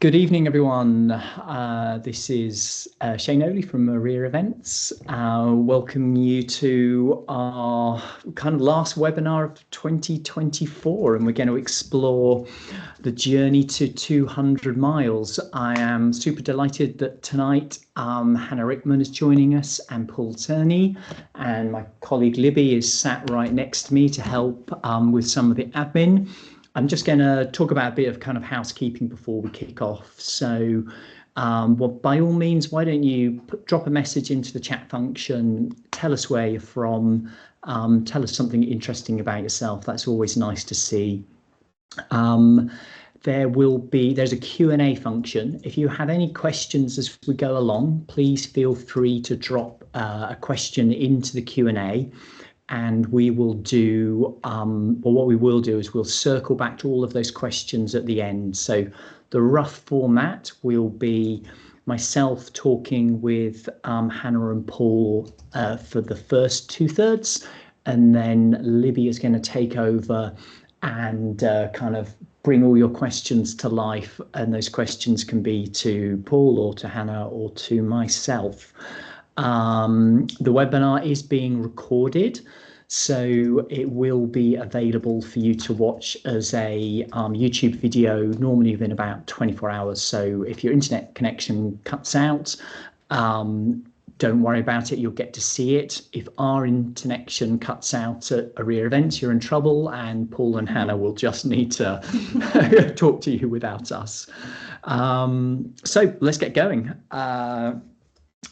Good evening, everyone. This is Shane Oley from Maria Events. Welcome you to our kind of last webinar of 2024, and we're going to explore the journey to 200 miles. I am super delighted that tonight Hannah Rickman is joining us and Paul Tierney, and my colleague Libby is sat right next to me to help with some of the admin. I'm just going to talk about a bit of kind of housekeeping before we kick off. So, well, by all means, why don't you drop a message into the chat function, tell us where you're from, tell us something interesting about yourself. That's always nice to see. There's a Q&A function. If you have any questions as we go along, please feel free to drop a question into the Q&A. And we will do, what we will do is we'll circle back to all of those questions at the end. So the rough format will be myself talking with Hannah and Paul for the first 2/3, and then Libby is going to take over and kind of bring all your questions to life. And those questions can be to Paul or to Hannah or to myself. The webinar is being recorded, so it will be available for you to watch as a YouTube video, normally within about 24 hours. So if your internet connection cuts out, don't worry about it, you'll get to see it. If our internet connection cuts out at a rear event, you're in trouble, and Paul and Hannah will just need to talk to you without us. So let's get going.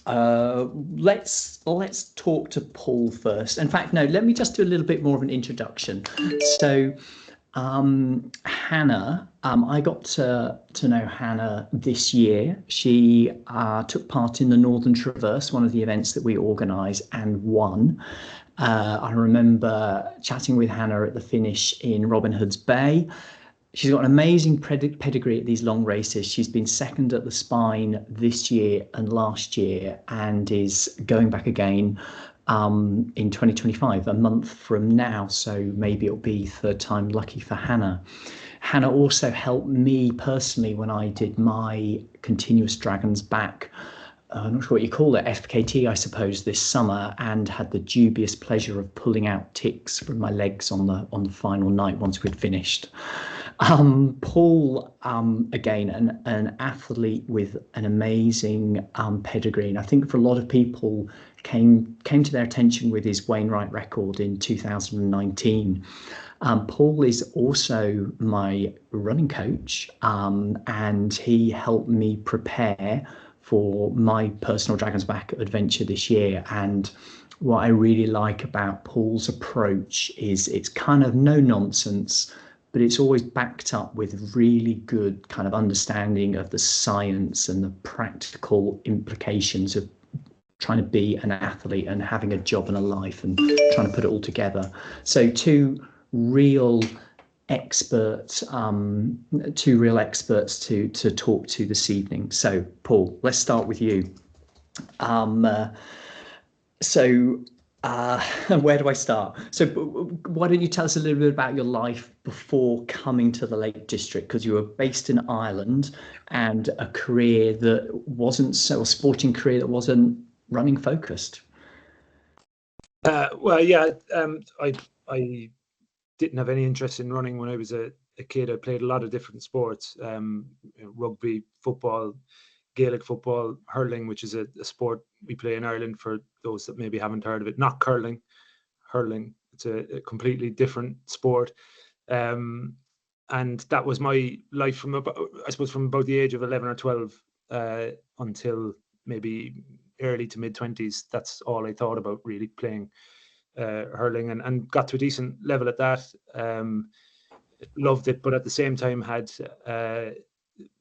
Let's talk to Paul first. In fact, no, let me just do a little bit more of an introduction. So Hannah, I got to know Hannah this year. She took part in the Northern Traverse, one of the events that we organise, and won. I remember chatting with Hannah at the finish in Robin Hood's Bay. She's got an amazing pedigree at these long races. She's been second at the Spine this year and last year, and is going back again in 2025, a month from now. So maybe it'll be third time lucky for Hannah. Hannah also helped me personally when I did my continuous Dragons back, I'm not sure what you call it, FKT, I suppose, this summer, and had the dubious pleasure of pulling out ticks from my legs on the final night once we'd finished. Paul, again, an athlete with an amazing pedigree, and I think for a lot of people came to their attention with his Wainwright record in 2019. Paul is also my running coach, and he helped me prepare for my personal Dragons Back adventure this year. And what I really like about Paul's approach is it's kind of no nonsense, but it's always backed up with really good kind of understanding of the science and the practical implications of trying to be an athlete and having a job and a life and trying to put it all together. So two real experts to talk to this evening. So Paul, let's start with you. Where do I start? So why don't you tell us a little bit about your life before coming to the Lake District, because you were based in Ireland, and a career that wasn't a sporting career that wasn't running focused. I didn't have any interest in running when I was a kid. I played a lot of different sports, rugby, football, Gaelic football, hurling, which is a sport we play in Ireland for those that maybe haven't heard of it. Not curling, hurling. It's a completely different sport. And that was my life from about the age of 11 or 12 until maybe early to mid 20s. That's all I thought about, really, playing hurling, and got to a decent level at that. Loved it, but at the same time I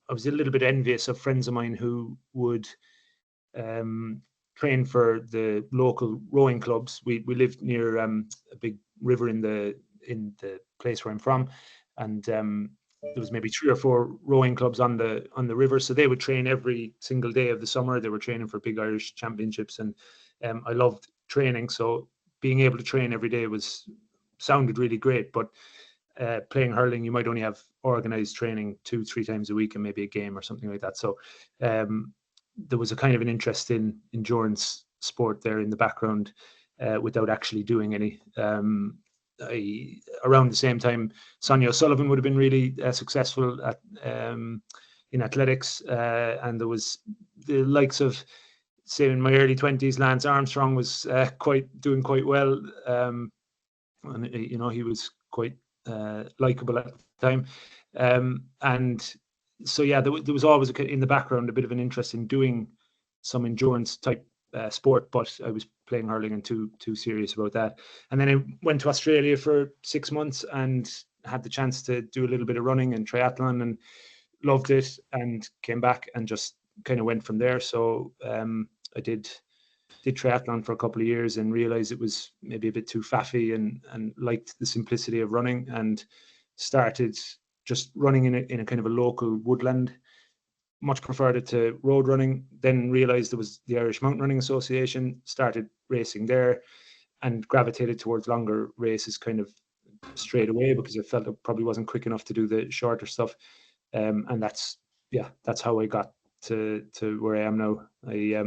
was a little bit envious of friends of mine who would train for the local rowing clubs. We lived near a big river in the place where I'm from, and there was maybe 3 or 4 rowing clubs on the river. So they would train every single day of the summer. They were training for big Irish championships, and I loved training. So being able to train every day sounded really great, but playing hurling, you might only have organized training 2-3 times a week and maybe a game or something like that. So there was a kind of an interest in endurance sport there in the background without actually doing any. Around the same time, Sonia O'Sullivan would have been really successful at in athletics, and there was the likes of, say, in my early 20s, Lance Armstrong was doing quite well, and he was quite likable at the time, and so yeah, there was always in the background a bit of an interest in doing some endurance type sport, but I was playing hurling and too serious about that. And then I went to Australia for 6 months and had the chance to do a little bit of running and triathlon, and loved it, and came back and just kind of went from there. So I did triathlon for a couple of years and realized it was maybe a bit too faffy, and liked the simplicity of running, and started just running in a kind of a local woodland. Much preferred it to road running. Then realized there was the Irish Mountain Running Association, started racing there, and gravitated towards longer races kind of straight away, because I felt it probably wasn't quick enough to do the shorter stuff. And that's how I got to where I am now. I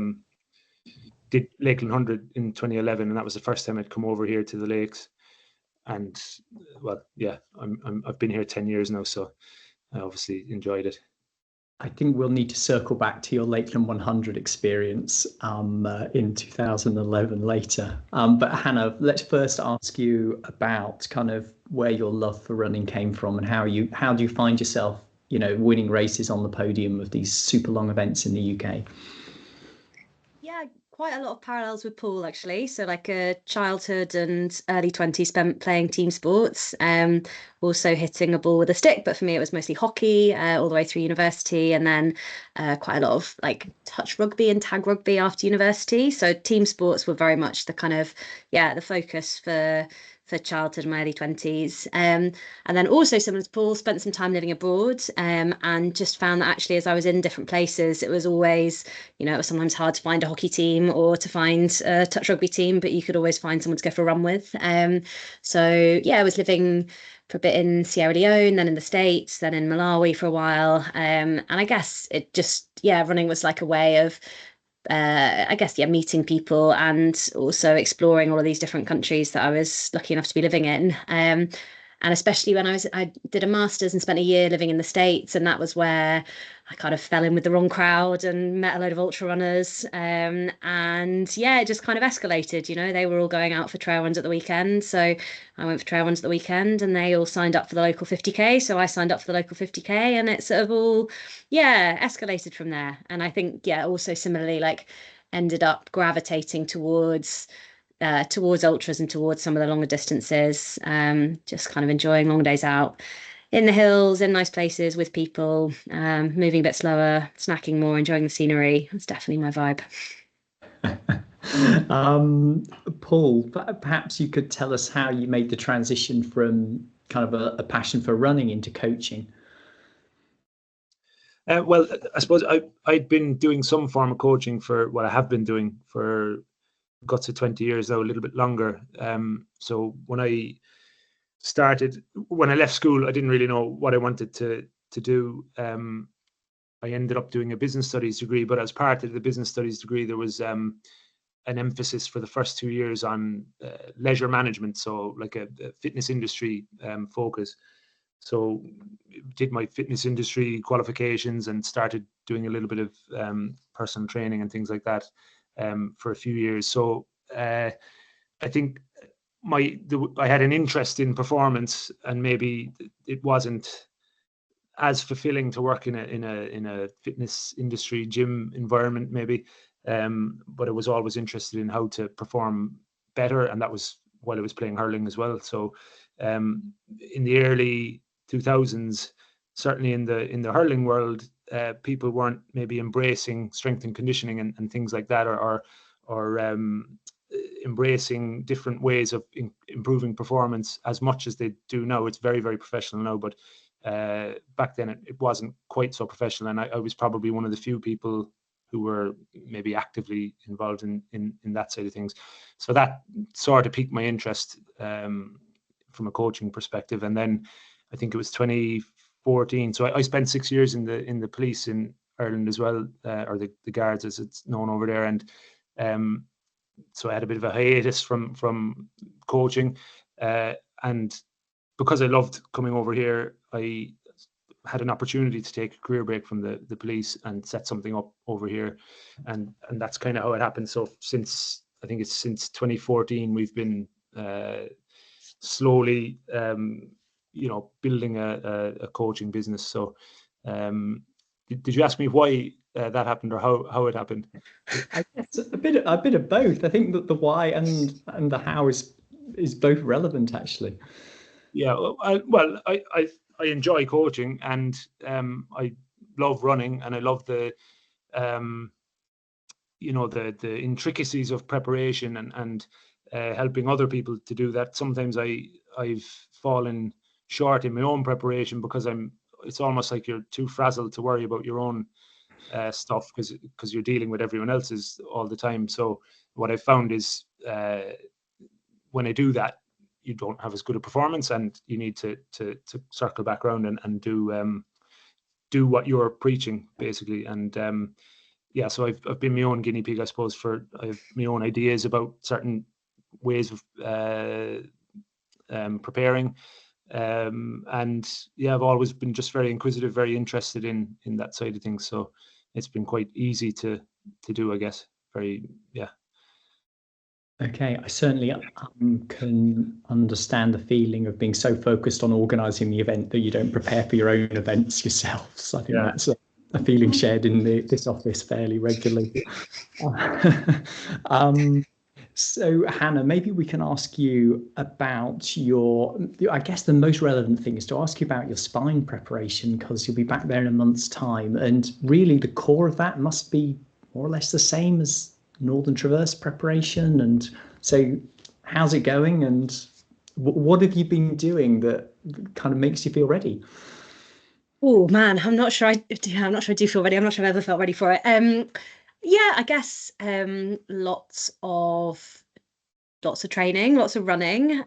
did Lakeland 100 in 2011, and that was the first time I'd come over here to the lakes. And well, yeah, I've been here 10 years now, so I obviously enjoyed it. I think we'll need to circle back to your Lakeland 100 experience in 2011 later. But Hannah, let's first ask you about kind of where your love for running came from, and how do you find yourself, winning races on the podium of these super long events in the UK? Yeah, quite a lot of parallels with Paul, actually. So like a childhood and early 20s spent playing team sports, also hitting a ball with a stick. But for me, it was mostly hockey all the way through university, and then quite a lot of like touch rugby and tag rugby after university. So team sports were very much the kind of, the focus for childhood and my early 20s. And then also, similar to Paul, spent some time living abroad, and just found that actually as I was in different places, it was always, it was sometimes hard to find a hockey team or to find a touch rugby team, but you could always find someone to go for a run with. So yeah, I was living for a bit in Sierra Leone, then in the States, then in Malawi for a while. And I guess it just, running was like a way of meeting people, and also exploring all of these different countries that I was lucky enough to be living in. And especially when I did a master's and spent a year living in the States, and that was where I kind of fell in with the wrong crowd and met a load of ultra runners. And yeah, it just kind of escalated, they were all going out for trail runs at the weekend. So I went for trail runs at the weekend, and they all signed up for the local 50K. So I signed up for the local 50K, and it sort of all, escalated from there. And I think, also similarly, like ended up gravitating towards ultras and towards some of the longer distances, just kind of enjoying long days out in the hills, in nice places with people, moving a bit slower, snacking more, enjoying the scenery. That's definitely my vibe. Paul, perhaps you could tell us how you made the transition from kind of a passion for running into coaching. Well, I suppose I'd been doing some form of coaching for what I have been doing for guts of 20 years, though a little bit longer. So when I left school, I didn't really know what I wanted to do. I ended up doing a business studies degree, but as part of the business studies degree, there was an emphasis for the first 2 years on leisure management, so like a fitness industry focus. So did my fitness industry qualifications and started doing a little bit of personal training and things like that for a few years. So I think I had an interest in performance, and maybe it wasn't as fulfilling to work in a fitness industry gym environment, maybe. But I was always interested in how to perform better, and that was while I was playing hurling as well. So in the early 2000s, certainly in the hurling world, people weren't maybe embracing strength and conditioning and things like that, or embracing different ways of improving performance as much as they do now. It's very, very professional now, but back then it wasn't quite so professional, and I was probably one of the few people who were maybe actively involved in that side of things. So that sort of piqued my interest from a coaching perspective. And then I think it was 2014. So I spent 6 years in the police in Ireland as well, or the guards as it's known over there. And so I had a bit of a hiatus from coaching, and because I loved coming over here, I had an opportunity to take a career break from the police and set something up over here, and that's kind of how it happened. So since 2014, we've been slowly, building a coaching business. So, did you ask me why that happened, or how it happened? I guess a bit of both. I think that the why and the how is both relevant, actually. Yeah, I enjoy coaching, and I love running, and I love the the intricacies of preparation and helping other people to do that. Sometimes I've fallen short in my own preparation because it's almost like you're too frazzled to worry about your own stuff because you're dealing with everyone else's all the time. So what I found is when I do that, you don't have as good a performance, and you need to circle back around and do what you're preaching, basically. And yeah, so I've been my own guinea pig, I suppose. I have my own ideas about certain ways of preparing, and yeah, I've always been just very inquisitive, very interested in that side of things. So it's been quite easy to do, I guess. Yeah. Okay, I certainly can understand the feeling of being so focused on organising the event that you don't prepare for your own events yourselves. I think that's a feeling shared in this office fairly regularly. So Hannah, maybe we can ask you about I guess the most relevant thing is to ask you about your spine preparation, because you'll be back there in a month's time. And really the core of that must be more or less the same as Northern Traverse preparation. And so how's it going, and what have you been doing that kind of makes you feel ready? Oh man, I'm not sure I do feel ready. I'm not sure I've ever felt ready for it. Yeah, I guess lots of training, lots of running.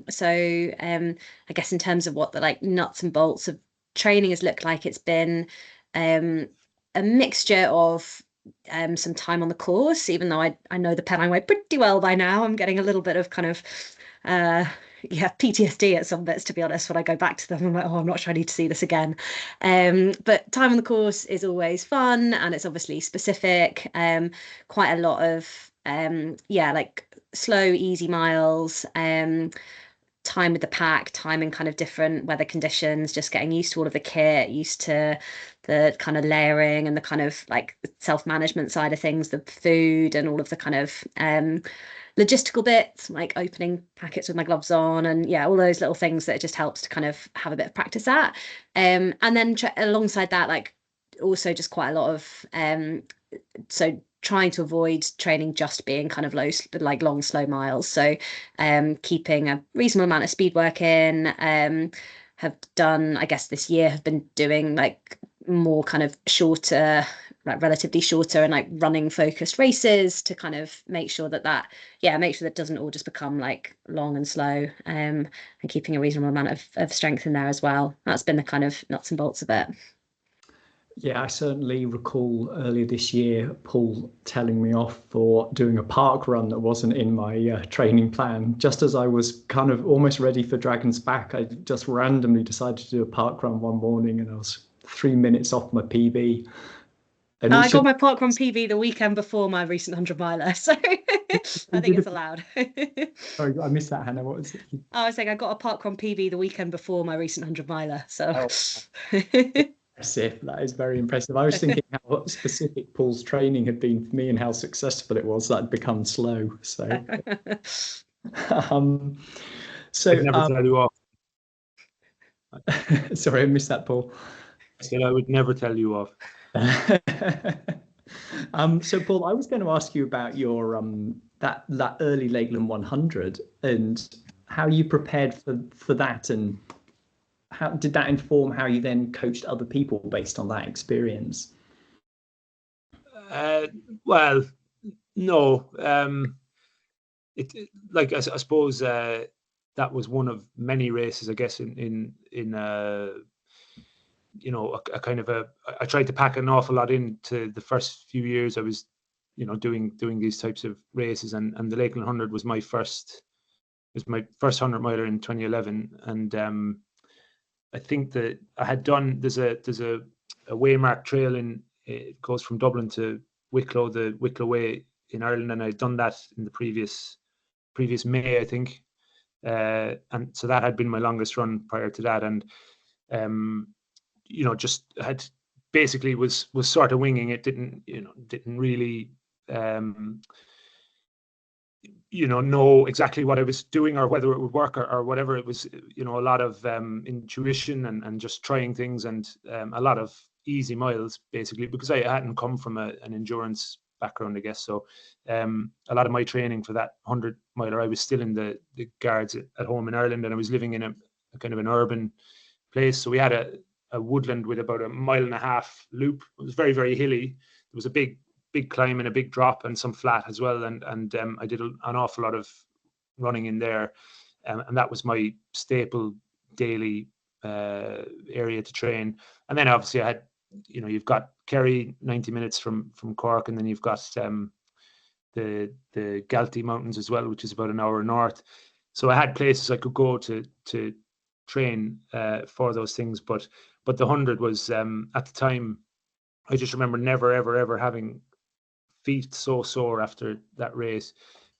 So I guess in terms of what the like nuts and bolts of training has looked like, it's been a mixture of some time on the course, even though I know the Pennine Way pretty well by now. I'm getting a little bit of kind of PTSD at some bits, to be honest. When I go back to them, I'm like, oh, I'm not sure I need to see this again. But time on the course is always fun, and it's obviously specific. Quite a lot of like slow, easy miles. Time with the pack, time in kind of different weather conditions, just getting used to all of the kit, used to the kind of layering and the kind of like self-management side of things, the food and all of the kind of logistical bits, like opening packets with my gloves on, and yeah, all those little things that it just helps to kind of have a bit of practice at. And then alongside that, like also just quite a lot of so trying to avoid training just being kind of long, slow miles. So keeping a reasonable amount of speed work in. Have done, I guess this year, have been doing like more kind of shorter, like relatively shorter and like running focused races to kind of make sure that doesn't all just become like long and slow, and keeping a reasonable amount of strength in there as well. That's been the kind of nuts and bolts of it. Yeah, I certainly recall earlier this year, Paul telling me off for doing a park run that wasn't in my training plan. Just as I was kind of almost ready for Dragon's Back, I just randomly decided to do a park run one morning, and I was 3 minutes off my PB. And I got my park run PB the weekend before my recent 100 miler, so I think it's allowed. Sorry, I missed that, Hannah. What was it? I was saying I got a park run PB the weekend before my recent 100 miler, so. Impressive. That is very impressive. I was thinking how specific Paul's training had been for me and how successful it was that I'd become slow. So, I'd never tell you off. Sorry, I missed that, Paul. I said I would never tell you off. So Paul, I was going to ask you about your that early Lakeland 100 and how you prepared for that, and how did that inform how you then coached other people based on that experience? Well, no. I suppose that was one of many races, I guess, in you know, a kind of I tried to pack an awful lot into the first few years I was, you know, doing these types of races, and the Lakeland 100 was my first 100 miler in 2011, and I think that I had done there's a Waymark trail it goes from Dublin to Wicklow, the Wicklow Way in Ireland, and I'd done that in the previous May, I think, and so that had been my longest run prior to that, and you know, just had basically was sort of winging it, didn't really you know exactly what I was doing or whether it would work or whatever. It was, you know, a lot of intuition and just trying things, and a lot of easy miles basically, because I hadn't come from an endurance background, I guess. So a lot of my training for that 100 miler, I was still in the guards at home in Ireland, and I was living in a kind of an urban place. So we had a woodland with about 1.5 mile loop. It was very, very hilly. There was a big climb and a big drop and some flat as well. And I did an awful lot of running in there. And that was my staple daily area to train. And then obviously I had, you know, you've got Kerry 90 minutes from Cork, and then you've got the Galtee Mountains as well, which is about an hour north. So I had places I could go to train for those things. But the 100 was at the time, I just remember never, ever having feet so sore after that race,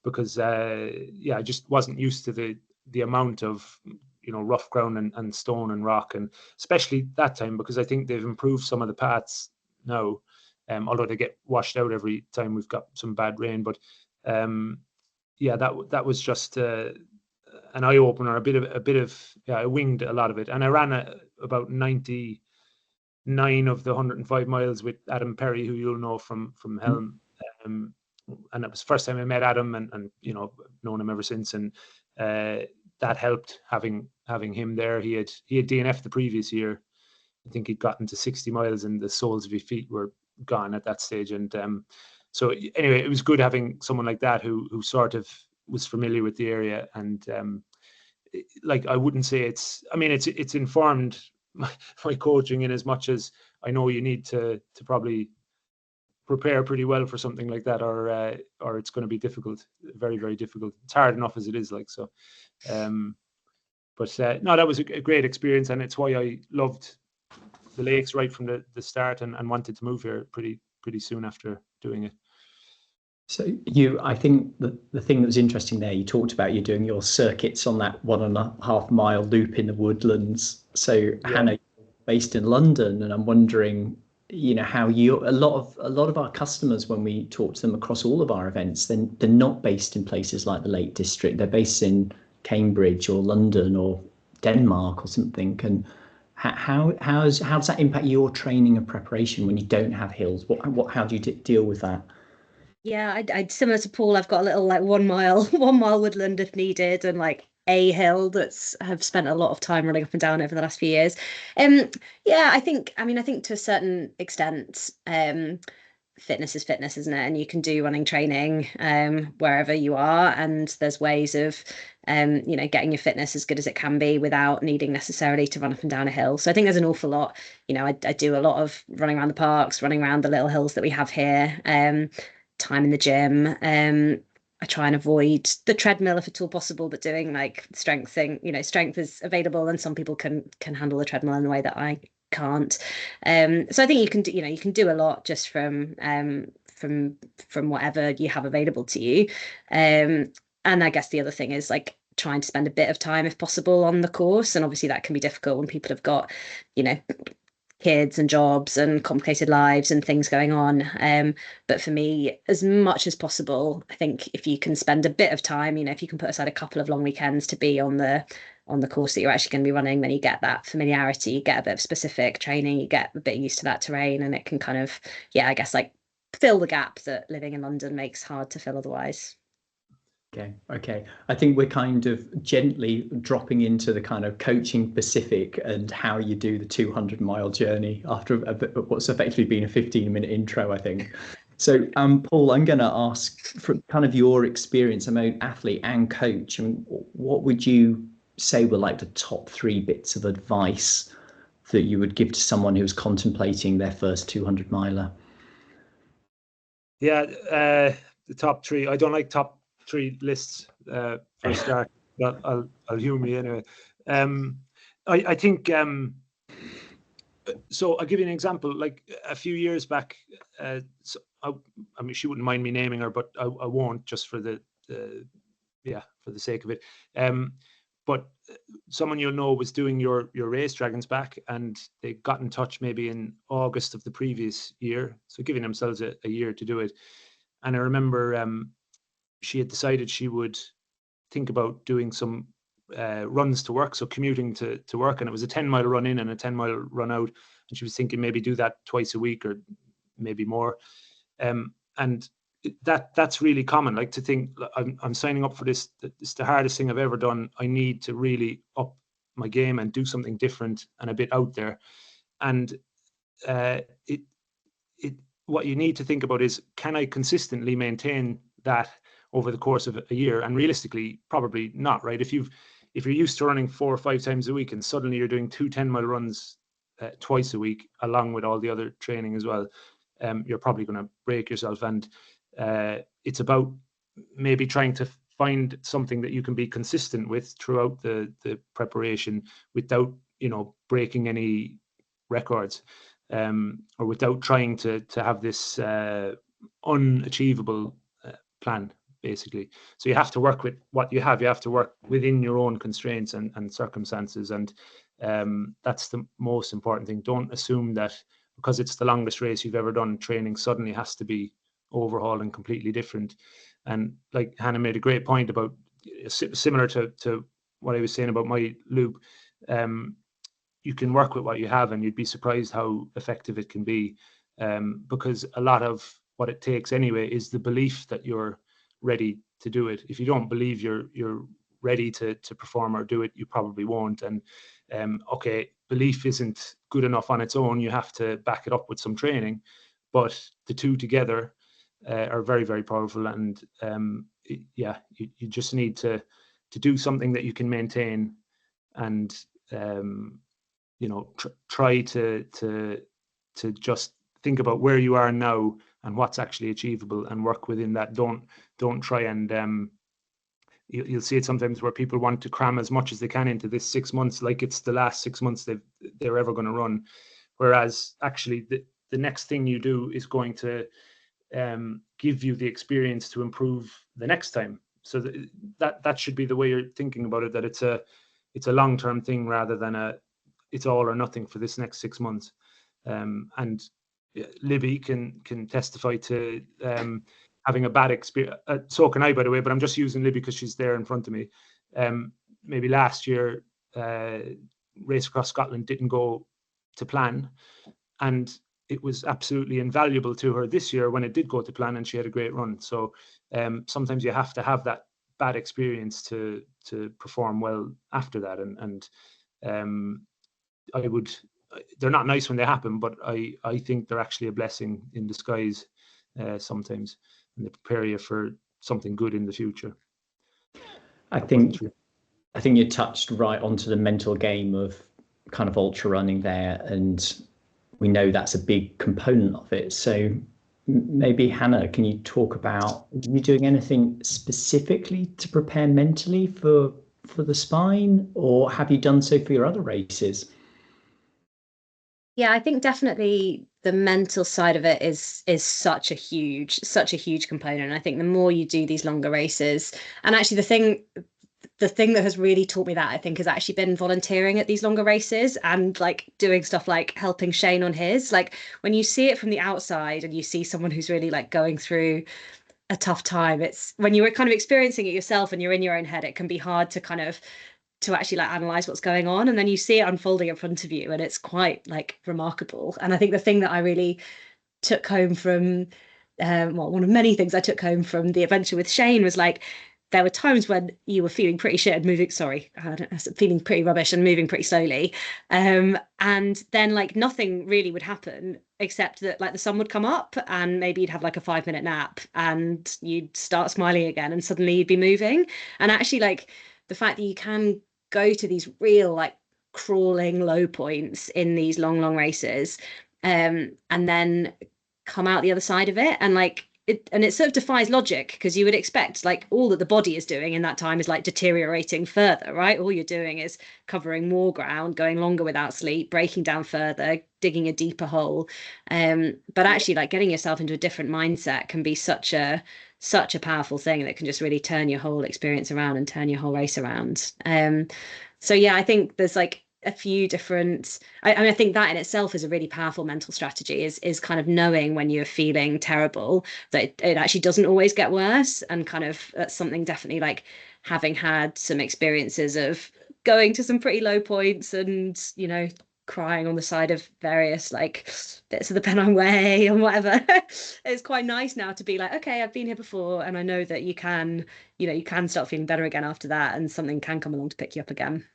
because I just wasn't used to the amount of, you know, rough ground and stone and rock, and especially that time, because I think they've improved some of the paths now, although they get washed out every time we've got some bad rain. But that was just an eye opener. A bit of I winged a lot of it, and I ran about 99 of the 105 miles with Adam Perry, who you'll know from Helm. And that was the first time I met Adam, and you know, known him ever since, and that helped having him there. He had DNF'd the previous year. I think he'd gotten to 60 miles and the soles of his feet were gone at that stage. And so anyway, it was good having someone like that who sort of was familiar with the area. And like, I wouldn't say it's informed my coaching, in as much as I know you need to probably prepare pretty well for something like that, or it's going to be difficult, very, very difficult. It's hard enough as it is, like, so. But no, that was a great experience, and it's why I loved the Lakes right from the start, and wanted to move here pretty soon after doing it. So I think the thing that was interesting there, you talked about you doing your circuits on that 1.5 mile loop in the woodlands. So yeah. Hannah, based in London, and I'm wondering, you know, how a lot of our customers, when we talk to them across all of our events, then they're not based in places like the Lake District. They're based in Cambridge or London or Denmark or something. And how does that impact your training and preparation when you don't have hills? How do you deal with that? Yeah, I'd similar to Paul. I've got a little like 1 mile woodland if needed, and like a hill I've spent a lot of time running up and down over the last few years. Yeah, I think to a certain extent, fitness is fitness, isn't it? And you can do running training wherever you are, and there's ways of you know, getting your fitness as good as it can be without needing necessarily to run up and down a hill. So I think there's an awful lot, you know, I do a lot of running around the parks, running around the little hills that we have here, time in the gym. I try and avoid the treadmill if at all possible, but doing like strength thing, you know, strength is available, and some people can handle the treadmill in a way that I can't. So I think you can do a lot just from whatever you have available to you. And I guess the other thing is like trying to spend a bit of time if possible on the course, and obviously that can be difficult when people have got, you know, kids and jobs and complicated lives and things going on. But for me, as much as possible, I think if you can spend a bit of time, you know, if you can put aside a couple of long weekends to be on the course that you're actually going to be running, then you get that familiarity, you get a bit of specific training, you get a bit used to that terrain, and it can kind of, yeah, I guess like fill the gap that living in London makes hard to fill otherwise. Okay. I think we're kind of gently dropping into the kind of coaching specific and how you do the 200-mile journey after what's effectively been a 15-minute intro, I think. So, Paul, I'm going to ask from kind of your experience, I'm an athlete and coach, and what would you say were like the top 3 bits of advice that you would give to someone who's contemplating their first 200 miler? Yeah, the top 3. I don't like top 3 lists for a start, but I'll humor you anyway. I think. So I'll give you an example. Like a few years back, so I mean, she wouldn't mind me naming her, but I won't, just for the for the sake of it. But someone you'll know was doing your race Dragons Back, and they got in touch maybe in August of the previous year, so giving themselves a year to do it. And I remember she had decided she would think about doing some runs to work, so commuting to work, and it was a 10-mile run in and a 10-mile run out, and she was thinking maybe do that twice a week or maybe more. And that's really common, like to think I'm signing up for this, it's the hardest thing I've ever done, I need to really up my game and do something different and a bit out there. And what you need to think about is, can I consistently maintain that over the course of a year? And realistically, probably not, right? If you're used to running 4 or 5 times a week and suddenly you're doing 2 10-mile runs twice a week, along with all the other training as well, you're probably going to break yourself. And it's about maybe trying to find something that you can be consistent with throughout the preparation without, breaking any records, or without trying to have this unachievable plan, basically. So you have to work with what you have. You have to work within your own constraints and circumstances. And that's the most important thing. Don't assume that because it's the longest race you've ever done, training suddenly has to be overhauled and completely different. And like Hannah made a great point about, similar to what I was saying about my loop, you can work with what you have, and you'd be surprised how effective it can be, because a lot of what it takes anyway is the belief that you're ready to do it. If you don't believe you're ready to perform or do it, you probably won't. And okay, belief isn't good enough on its own. You have to back it up with some training, but the two together are very, very powerful. And you just need to do something that you can maintain, and try to just think about where you are now and what's actually achievable, and work within that. Don't try and you'll see it sometimes where people want to cram as much as they can into this 6 months, like it's the last 6 months they're ever going to run, whereas actually the next thing you do is going to give you the experience to improve the next time. So that should be the way you're thinking about it, that it's a long-term thing rather than it's all or nothing for this next 6 months. And Libby can testify to having a bad experience. So can I, by the way, but I'm just using Libby because she's there in front of me. Maybe last year, Race Across Scotland didn't go to plan, and it was absolutely invaluable to her this year when it did go to plan and she had a great run. So sometimes you have to have that bad experience to perform well after that. And they're not nice when they happen, but I think they're actually a blessing in disguise sometimes, and they prepare you for something good in the future. I think you touched right onto the mental game of kind of ultra running there, and we know that's a big component of it. So maybe Hannah, can you talk about, are you doing anything specifically to prepare mentally for the spine, or have you done so for your other races? Yeah, I think definitely the mental side of it is such a huge component. I think the more you do these longer races, and actually the thing that has really taught me that, I think, has actually been volunteering at these longer races and like doing stuff like helping Shane on his. Like when you see it from the outside and you see someone who's really like going through a tough time, it's when you're kind of experiencing it yourself and you're in your own head, it can be hard to actually like analyze what's going on, and then you see it unfolding in front of you, and it's quite like remarkable. And I think the thing that I really took home from one of many things I took home from the adventure with Shane was like there were times when you were feeling pretty shit and feeling pretty rubbish and moving pretty slowly. And then like nothing really would happen except that like the sun would come up and maybe you'd have like a 5-minute nap and you'd start smiling again and suddenly you'd be moving. And actually like the fact that you can go to these real like crawling low points in these long races, and then come out the other side of it, and like it sort of defies logic, because you would expect like all that the body is doing in that time is like deteriorating further, right? All you're doing is covering more ground, going longer without sleep, breaking down further, digging a deeper hole. But actually like getting yourself into a different mindset can be such a powerful thing that can just really turn your whole experience around and turn your whole race around. So yeah, I think there's like a few different, I mean, I think that in itself is a really powerful mental strategy, is kind of knowing when you're feeling terrible that it actually doesn't always get worse. And kind of that's something definitely like having had some experiences of going to some pretty low points and, you know, crying on the side of various like bits of the Pennine Way and whatever. It's quite nice now to be like, okay, I've been here before and I know that you can start feeling better again after that, and something can come along to pick you up again.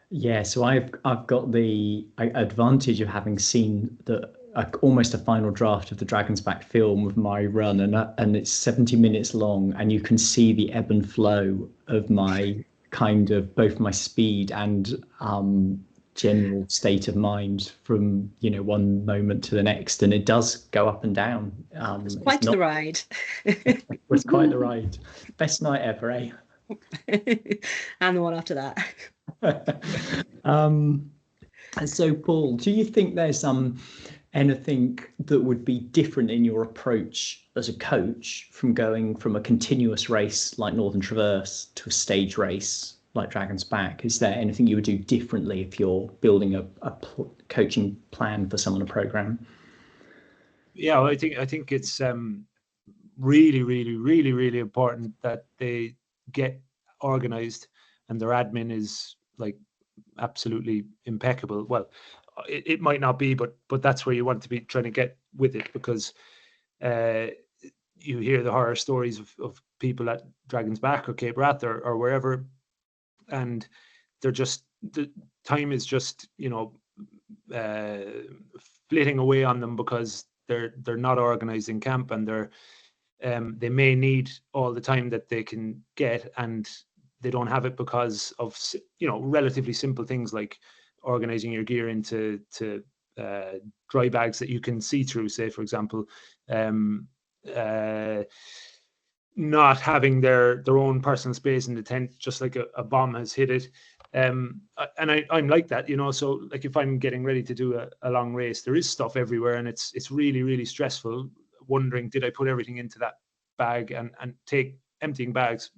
Yeah, so I've got the advantage of having seen almost a final draft of the Dragon's Back film of my run, and it's 70 minutes long, and you can see the ebb and flow of my kind of both my speed and general state of mind from, you know, one moment to the next, and it does go up and down. It's quite the ride. It's quite the ride. Best night ever, eh? And the one after that. And so Paul, do you think there's anything that would be different in your approach as a coach from going from a continuous race like Northern Traverse to a stage race like Dragon's Back? Is there anything you would do differently if you're building a coaching plan for someone, a program? Yeah, well, I think it's really important that they get organized and their admin is like absolutely impeccable. Well, it might not be, but that's where you want to be trying to get with it, because you hear the horror stories of people at Dragon's Back or Cape Wrath or wherever, and the time is just, you know, flitting away on them because they're not organized in camp, and they may need all the time that they can get, and they don't have it because of, you know, relatively simple things like organizing your gear into dry bags that you can see through, say, for example, not having their own personal space in the tent, just like a bomb has hit it. And I'm like that, you know, so like if I'm getting ready to do a long race, there is stuff everywhere, and it's really stressful, wondering, did I put everything into that bag, and emptying bags,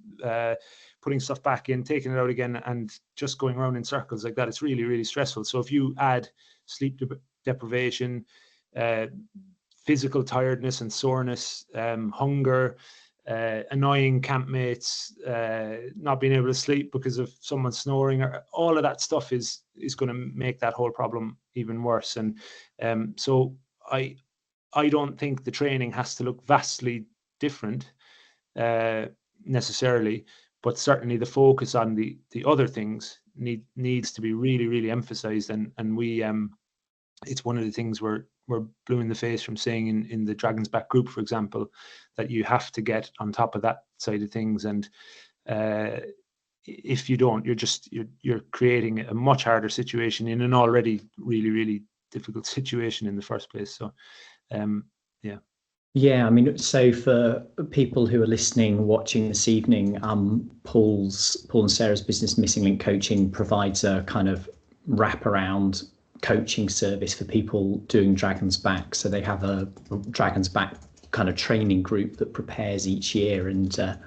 putting stuff back in, taking it out again, and just going around in circles like that. It's really stressful. So if you add sleep deprivation, physical tiredness and soreness, hunger, annoying campmates, not being able to sleep because of someone snoring, or all of that stuff is going to make that whole problem even worse. And so I don't think the training has to look vastly different necessarily, but certainly the focus on the other things needs to be really emphasized. And we it's one of the things we're blue in the face from saying in the Dragon's Back group, for example, that you have to get on top of that side of things. And if you don't, you're creating a much harder situation in an already really difficult situation in the first place. So Yeah, I mean, so for people who are listening, watching this evening, Paul and Sarah's business Missing Link Coaching provides a kind of wraparound coaching service for people doing Dragon's Back. So they have a Dragon's Back kind of training group that prepares each year, and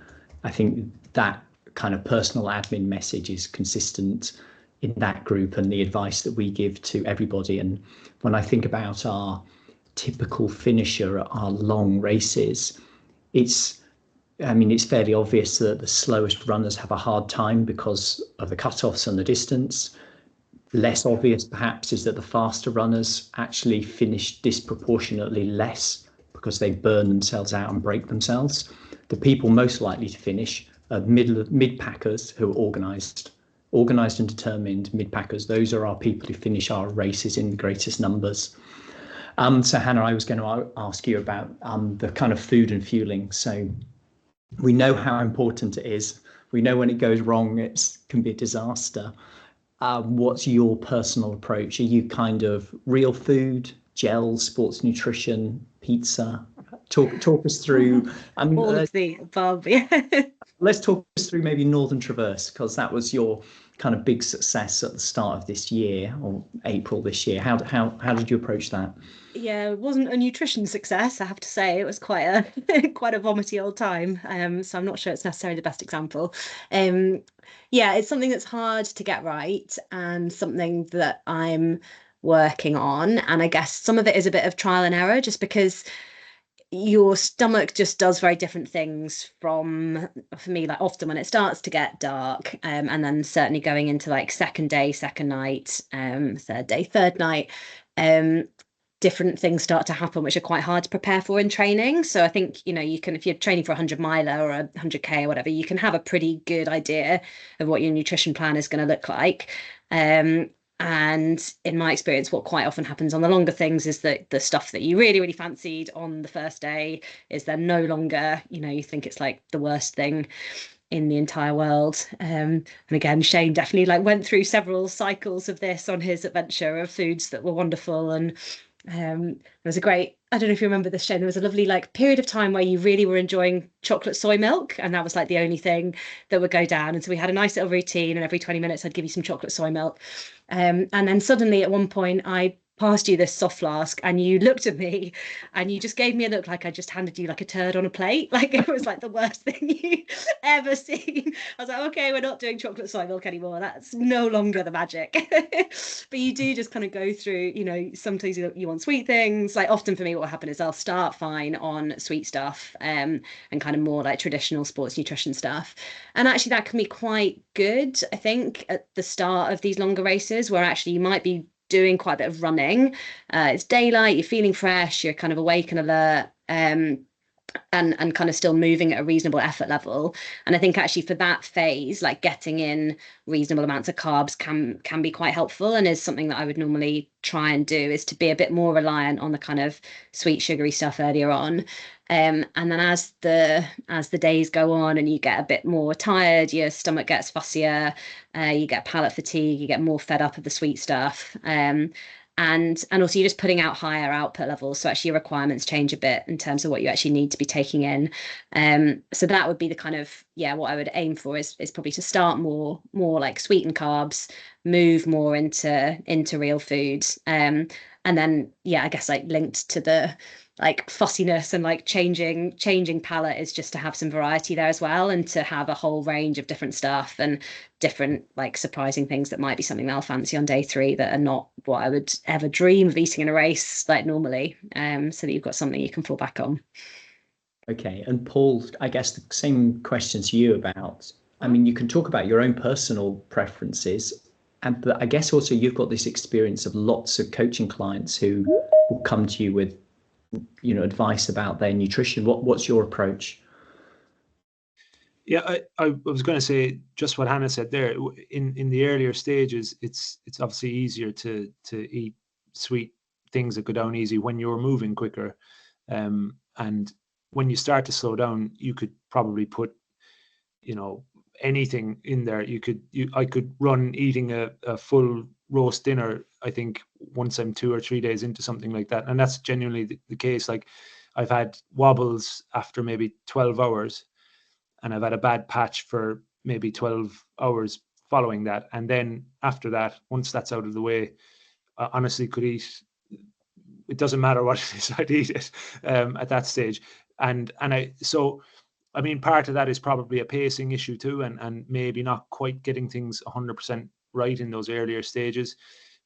I think that kind of personal admin message is consistent in that group and the advice that we give to everybody. And when I think about our typical finisher at our long races, it's fairly obvious that the slowest runners have a hard time because of the cutoffs and the distance. Less obvious perhaps is that the faster runners actually finish disproportionately less because they burn themselves out and break themselves. the people most likely to finish are mid packers who are organised and determined mid packers. Those are our people who finish our races in the greatest numbers. So Hannah, I was going to ask you about the kind of food and fueling. So we know how important it is. We know when it goes wrong, it can be a disaster. What's your personal approach? Are you kind of real food, gels, sports nutrition, pizza? Talk us through. All of the above. Yeah. Let's talk us through maybe Northern Traverse, because that was your kind of big success at the start of this year, or April this year. How did you approach that? Yeah, it wasn't a nutrition success, I have to say. It was quite a quite a vomity old time. So I'm not sure it's necessarily the best example. Yeah, it's something that's hard to get right and something that I'm working on. And I guess some of it is a bit of trial and error, just because your stomach just does very different things from, for me, like often when it starts to get dark, and then certainly going into like second day, second night, third day, third night, different things start to happen which are quite hard to prepare for in training. So I think, you can, if you're training for a 100 miler or a 100k or whatever, you can have a pretty good idea of what your nutrition plan is going to look like. And in my experience, what quite often happens on the longer things is that the stuff that you really, really fancied on the first day is then no longer, you think it's like the worst thing in the entire world. And again, Shane definitely like went through several cycles of this on his adventure of foods that were wonderful. And there was a great, I don't know if you remember this, Shane, there was a lovely like period of time where you really were enjoying chocolate soy milk, and that was like the only thing that would go down. And so we had a nice little routine, and every 20 minutes I'd give you some chocolate soy milk. And then suddenly at one point I passed you this soft flask and you looked at me and you just gave me a look like I just handed you like a turd on a plate. Like it was like the worst thing you ever seen. I was like, okay, we're not doing chocolate soy milk anymore. That's no longer the magic. But you do just kind of go through, sometimes you want sweet things. Like often for me, what will happen is I'll start fine on sweet stuff, and kind of more like traditional sports nutrition stuff. And actually that can be quite good, I think, at the start of these longer races, where actually you might be doing quite a bit of running. It's daylight, you're feeling fresh, you're kind of awake and alert, and kind of still moving at a reasonable effort level. And I think actually for that phase, like getting in reasonable amounts of carbs can be quite helpful, and is something that I would normally try and do, is to be a bit more reliant on the kind of sweet sugary stuff earlier on. And then as the days go on and you get a bit more tired, your stomach gets fussier, you get palate fatigue, you get more fed up of the sweet stuff. And also you're just putting out higher output levels, so actually your requirements change a bit in terms of what you actually need to be taking in. So that would be the kind of, what I would aim for is probably to start more like sweetened carbs, move more into real food, and then I guess like linked to the like fussiness and like changing palate is just to have some variety there as well, and to have a whole range of different stuff and different like surprising things that might be something that I'll fancy on day 3 that are not what I would ever dream of eating in a race like normally, so that you've got something you can fall back on. Okay, and Paul, I guess the same question to you about, I mean, you can talk about your own personal preferences, but I guess also you've got this experience of lots of coaching clients who will come to you with advice about their nutrition. What's your approach? Yeah, I was going to say just what Hannah said there. In the earlier stages, it's obviously easier to eat sweet things that go down easy when you're moving quicker, and when you start to slow down, you could probably put anything in there. I could run eating a full roast dinner, I think, once I'm 2 or 3 days into something like that, and that's genuinely the case. Like I've had wobbles after maybe 12 hours, and I've had a bad patch for maybe 12 hours following that. And then after that, once that's out of the way, I honestly could eat, it doesn't matter what it is, I'd eat it at that stage. And I mean, part of that is probably a pacing issue too, and maybe not quite getting things 100% right in those earlier stages.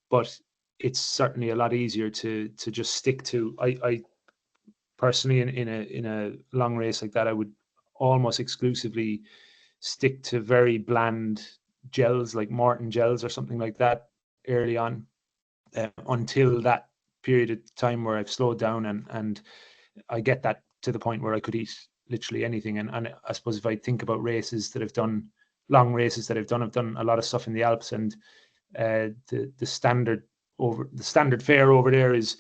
But it's certainly a lot easier to just stick to. I personally, in a long race like that, I would almost exclusively stick to very bland gels like Morton gels or something like that early on, until that period of time where I've slowed down and I get that to the point where I could eat literally anything. And I suppose if I think about races that I've done, long races that I've done a lot of stuff in the Alps, and the standard fare over there is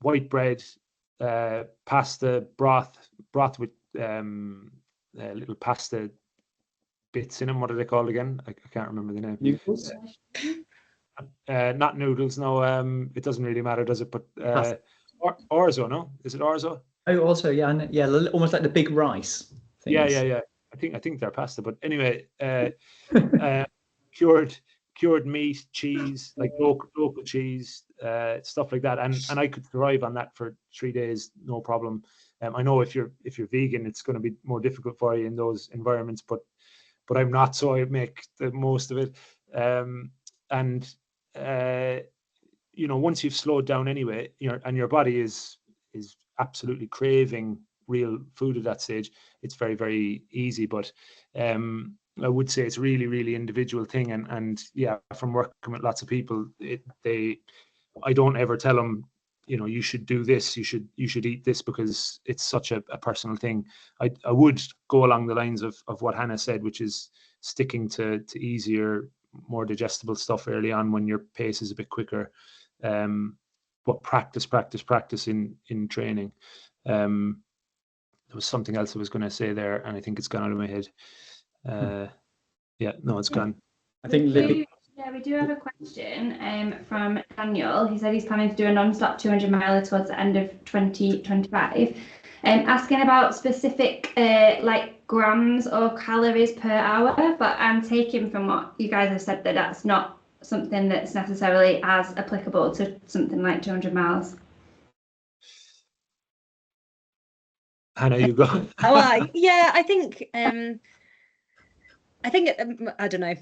white bread, pasta, broth with little pasta bits in them. What are they called again? I can't remember the name. Noodles? Not noodles. No, it doesn't really matter, does it? But orzo, no? Is it orzo? Oh, also, yeah, yeah, almost like the big rice things. Yeah. I think they're pasta. But anyway, cured meat, cheese, like local cheese, stuff like that, and I could thrive on that for 3 days, no problem. I know if you're vegan, it's going to be more difficult for you in those environments, but I'm not, so I make the most of it. And once you've slowed down anyway, your body is absolutely craving real food at that stage, it's very, very easy. But I would say it's really, really individual thing. And yeah, from working with lots of people, I don't ever tell them, you should do this, you should eat this, because it's such a personal thing. I would go along the lines of what Hannah said, which is sticking to easier, more digestible stuff early on when your pace is a bit quicker. But practice in training. There was something else I was going to say there, and I think it's gone out of my head. It's gone. I think Libby. We do have a question from Daniel. He said he's planning to do a non-stop 200 miler towards the end of 2025. Asking about specific like grams or calories per hour, but I'm taking from what you guys have said that that's not something that's necessarily as applicable to something like 200 miles. Hannah, you go. Yeah, I think I don't know,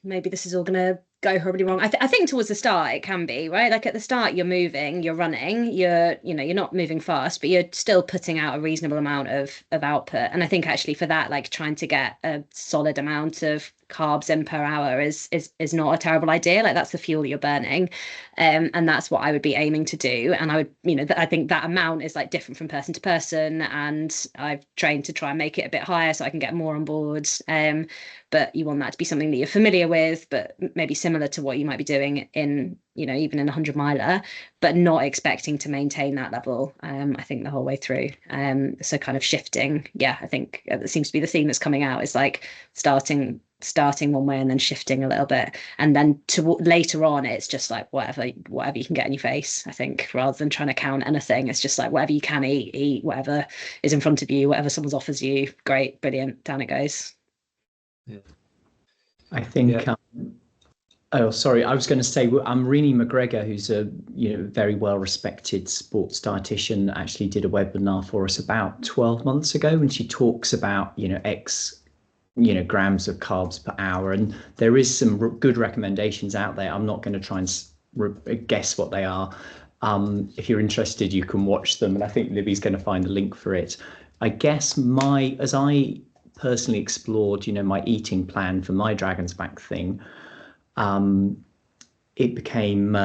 maybe this is all gonna go horribly wrong. I think towards the start it can be, right? Like at the start you're moving, you're running, you're not moving fast, but you're still putting out a reasonable amount of output. And I think actually for that, like trying to get a solid amount of carbs in per hour is not a terrible idea. Like that's the fuel that you're burning, and that's what I would be aiming to do. And I would, I think that amount is like different from person to person, and I've trained to try and make it a bit higher so I can get more on board. But you want that to be something that you're familiar with, but maybe similar to what you might be doing in, even in a 100 miler, but not expecting to maintain that level, I think, the whole way through. So kind of shifting. Yeah, I think that seems to be the theme that's coming out, is like starting one way and then shifting a little bit. And then later on, it's just like whatever you can get in your face, I think, rather than trying to count anything. It's just like whatever you can eat, whatever is in front of you, whatever someone offers you, great, brilliant, down it goes. Yeah. I think, oh, sorry, I was going to say, Rini McGregor, who's a very well-respected sports dietitian, actually did a webinar for us about 12 months ago, and she talks about, X, grams of carbs per hour. And there is some good recommendations out there. I'm not going to try and guess what they are. If you're interested, you can watch them. And I think Libby's going to find a link for it. I guess as I personally explored, my eating plan for my Dragon's Back thing, it became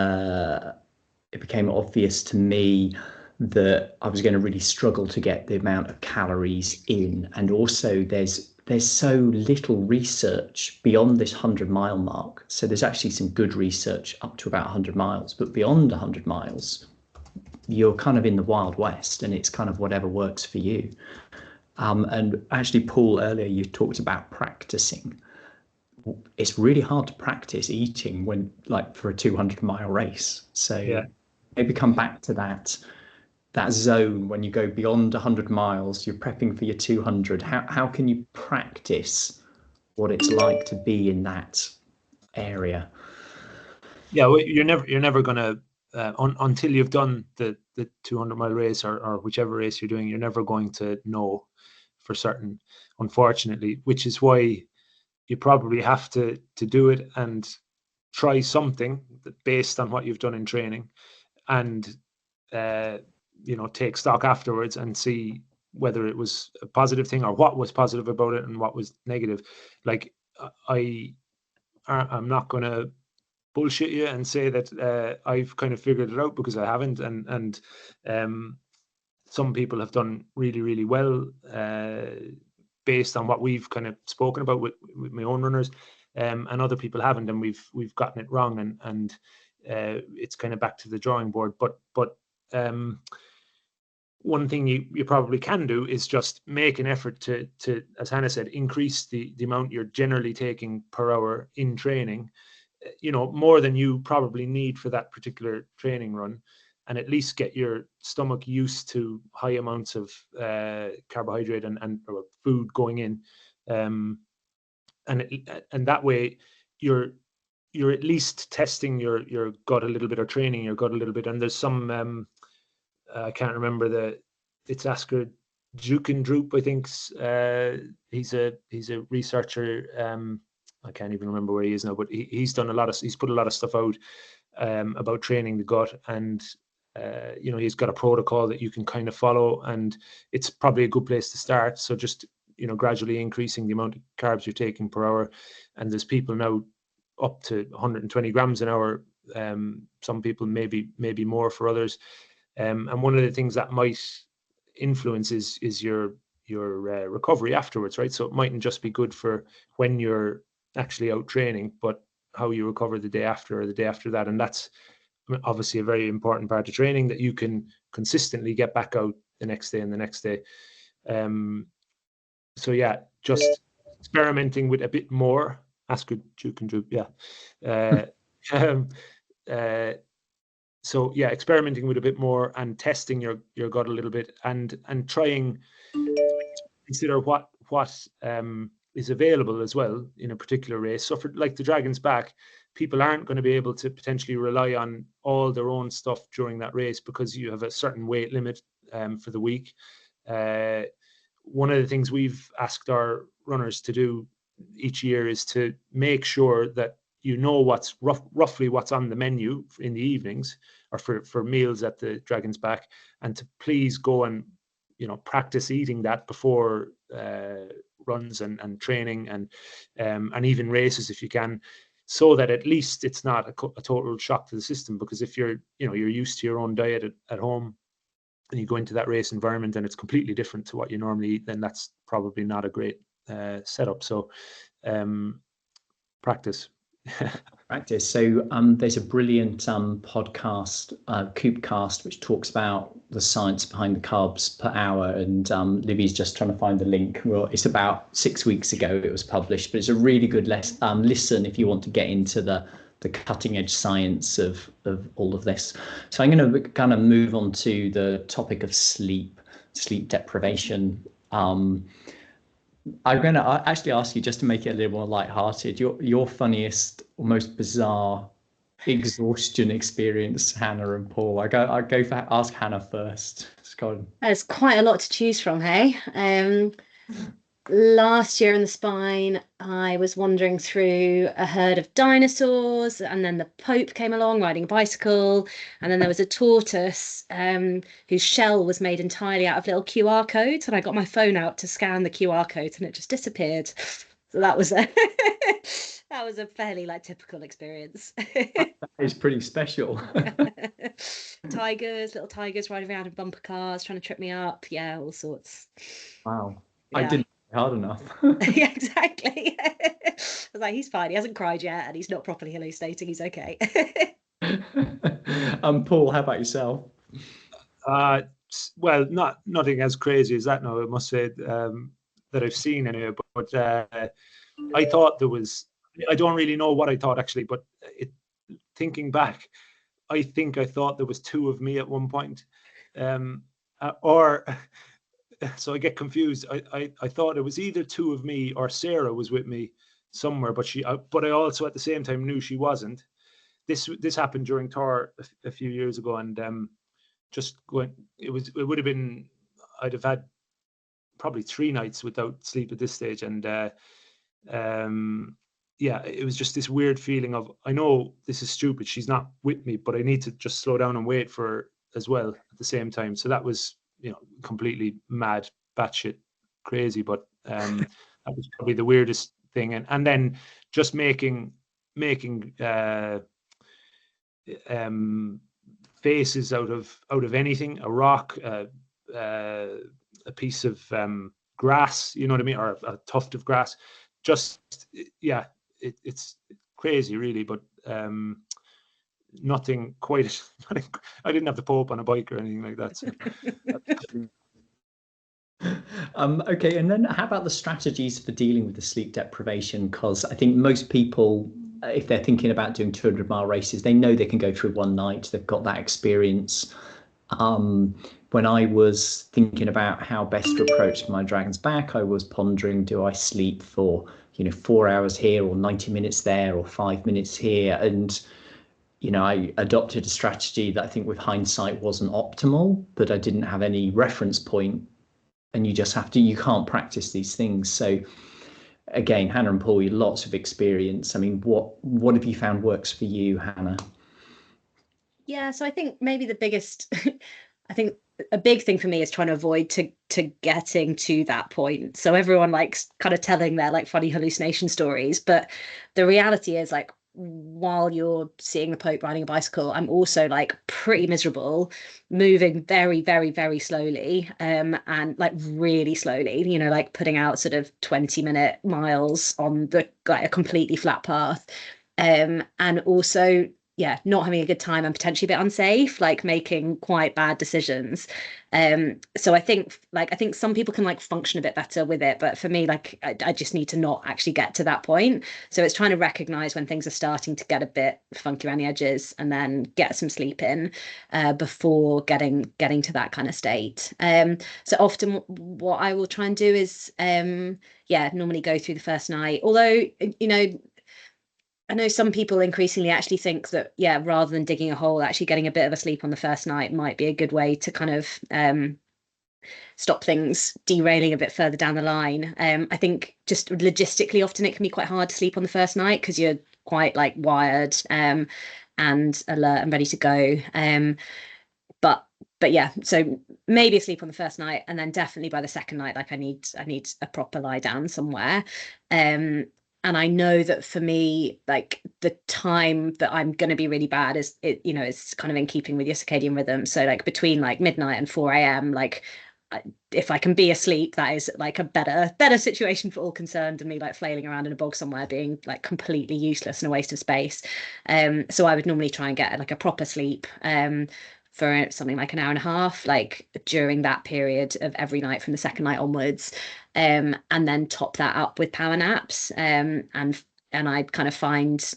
obvious to me that I was going to really struggle to get the amount of calories in, and also there's so little research beyond this 100-mile mark. So there's actually some good research up to about 100 miles, but beyond 100 miles, you're kind of in the Wild West, and it's kind of whatever works for you. And actually, Paul, earlier you talked about practicing. It's really hard to practice eating for a 200-mile race. So maybe come back to that zone when you go beyond 100 miles, you're prepping for your 200. How can you practice what it's like to be in that area? Yeah, well, you're never going to until you've done the 200-mile race or whichever race you're doing, you're never going to know for certain, unfortunately, which is why you probably have to do it and try something based on what you've done in training, and take stock afterwards and see whether it was a positive thing or what was positive about it and what was negative. Like I'm not going to bullshit you and say that I've kind of figured it out, because I haven't, and some people have done really, really well based on what we've kind of spoken about with my own runners, and other people haven't, and we've gotten it wrong, and it's kind of back to the drawing board. But one thing you probably can do is just make an effort to, as Hannah said, increase the amount you're generally taking per hour in training, more than you probably need for that particular training run, and at least get your stomach used to high amounts of carbohydrate and food going in, and that way you're at least testing your gut a little bit, or training your gut a little bit. And there's some I can't remember it's Asker Jukendrup, I think. He's a researcher. I can't even remember where he is now, but he's put a lot of stuff out about training the gut, and he's got a protocol that you can kind of follow, and it's probably a good place to start. So just gradually increasing the amount of carbs you're taking per hour, and there's people now up to 120 grams an hour. Some people maybe more for others. And one of the things that might influence is your recovery afterwards, right? So it mightn't just be good for when you're actually out training, but how you recover the day after or the day after that. And that's obviously a very important part of training, that you can consistently get back out the next day and the next day. So yeah, just experimenting with a bit more. Ask what you can do. Yeah. So yeah, experimenting with a bit more and testing your gut a little bit, and trying to consider what is available as well in a particular race. So for like the Dragon's Back, people aren't going to be able to potentially rely on all their own stuff during that race, because you have a certain weight limit for the week. One of the things we've asked our runners to do each year is to make sure that what's roughly what's on the menu in the evenings, or for meals at the Dragon's Back, and to please go and practice eating that before runs and training and even races if you can, so that at least it's not a total shock to the system. Because if you're used to your own diet at home, and you go into that race environment and it's completely different to what you normally eat, then that's probably not a great setup. So practice. Practice. So there's a brilliant podcast, Coopcast, which talks about the science behind the carbs per hour, and Libby's just trying to find the link. Well, it's about 6 weeks ago it was published, but it's a really good listen if you want to get into the cutting edge science of all of this. So I'm going to kind of move on to the topic of sleep deprivation. I'm going to actually ask you, just to make it a little more lighthearted, your funniest or most bizarre exhaustion experience, Hannah and Paul. Ask Hannah first. There's quite a lot to choose from, hey? Last year in the Spine, I was wandering through a herd of dinosaurs, and then the Pope came along riding a bicycle, and then there was a tortoise whose shell was made entirely out of little QR codes, and I got my phone out to scan the QR codes and it just disappeared. So that was a fairly typical experience. That is pretty special. Little tigers riding around in bumper cars trying to trip me up. Yeah, all sorts. Wow. Yeah. I didn't hard enough. Yeah, exactly. I was like, he's fine. He hasn't cried yet, and he's not properly hallucinating. He's okay. Paul, how about yourself? Well, nothing as crazy as that. No, I must say that I've seen anyway. But I thought there was. I don't really know what I thought actually, but thinking back, I think I thought there was two of me at one point, or. So I get confused. I thought it was either two of me or Sarah was with me somewhere, but I also at the same time knew she wasn't. This happened during Tor a few years ago, and it would have been, I'd have had probably 3 nights without sleep at this stage, and yeah, it was just this weird feeling of, I know this is stupid, she's not with me, but I need to just slow down and wait for her as well at the same time. So that was completely mad, batshit crazy, but that was probably the weirdest thing. And then just making faces out of anything, a rock, a piece of grass, you know what I mean, or a tuft of grass. Just, yeah, it's crazy, really, but nothing quite. I didn't have the Pope on a bike or anything like that. So. Okay, and then how about the strategies for dealing with the sleep deprivation? Because I think most people, if they're thinking about doing 200-mile races, they know they can go through one night. They've got that experience. When I was thinking about how best to approach my Dragon's Back, I was pondering, do I sleep for 4 hours here, or 90 minutes there, or 5 minutes here? And I adopted a strategy that I think with hindsight wasn't optimal, but I didn't have any reference point. And you can't practice these things. So again, Hannah and Paul, lots of experience. I mean, what have you found works for you, Hannah? Yeah, so I think maybe the biggest, I think a big thing for me is trying to avoid to getting to that point. So everyone likes kind of telling their like funny hallucination stories, but the reality is like, while you're seeing the Pope riding a bicycle, I'm also like pretty miserable, moving very, very, very slowly, and like really slowly, like putting out sort of 20-minute miles on a completely flat path, and also not having a good time and potentially a bit unsafe, like making quite bad decisions. So I think some people can like function a bit better with it, but for me, like I just need to not actually get to that point. So it's trying to recognize when things are starting to get a bit funky around the edges, and then get some sleep in before getting to that kind of state. So often what I will try and do is normally go through the first night, although I know some people increasingly actually think that, rather than digging a hole, actually getting a bit of a sleep on the first night might be a good way to kind of stop things derailing a bit further down the line. I think just logistically, often it can be quite hard to sleep on the first night because you're quite like wired and alert and ready to go. But yeah, so maybe a sleep on the first night, and then definitely by the second night, like I need a proper lie down somewhere. And I know that for me, like the time that I'm going to be really bad is it's kind of in keeping with your circadian rhythm. So like between like midnight and 4 a.m., like if I can be asleep, that is like a better situation for all concerned than me like flailing around in a bog somewhere being like completely useless and a waste of space. So I would normally try and get like a proper sleep for something like an hour and a half, like during that period of every night from the second night onwards, and then top that up with power naps. And I kind of find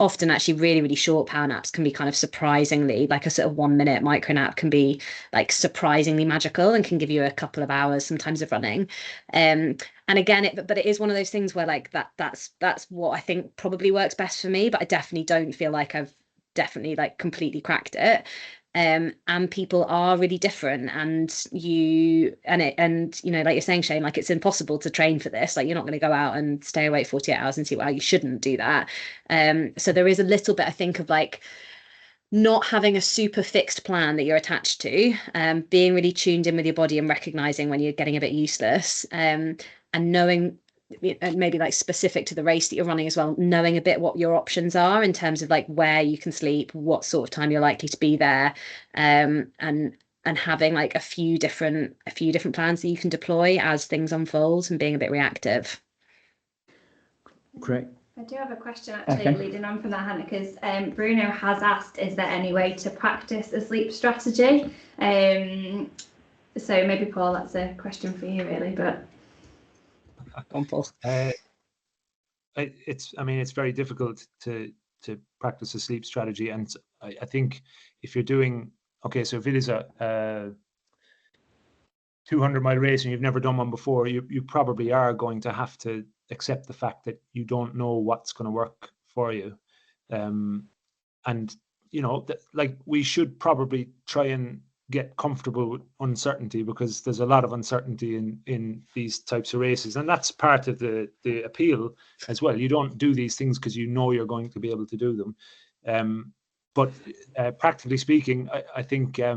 often actually really, really short power naps can be kind of surprisingly, like a sort of 1 minute micro nap can be like surprisingly magical and can give you a couple of hours sometimes of running. And again, but it is one of those things where like that's what I think probably works best for me, but I definitely don't feel like I've definitely like completely cracked it. And people are really different, and like you're saying, Shane, like it's impossible to train for this. Like you're not going to go out and stay awake 48 hours and see, well, you shouldn't do that. So there is a little bit, I think, of like not having a super fixed plan that you're attached to, being really tuned in with your body and recognizing when you're getting a bit useless, and knowing, maybe like specific to the race that you're running as well, knowing a bit what your options are in terms of like where you can sleep, what sort of time you're likely to be there, and having like a few different plans that you can deploy as things unfold, and being a bit reactive. Great. I do have a question actually, leading on from that, Hannah, because Bruno has asked, is there any way to practice a sleep strategy? So maybe Paul, that's a question for you really, but it's very difficult to practice a sleep strategy, and I think if you're doing so if it is a 200-mile race and you've never done one before, you probably are going to have to accept the fact that you don't know what's going to work for you, and like we should probably try and get comfortable with uncertainty, because there's a lot of uncertainty in these types of races, and that's part of the appeal as well. You don't do these things because you know you're going to be able to do them, but practically speaking, I think I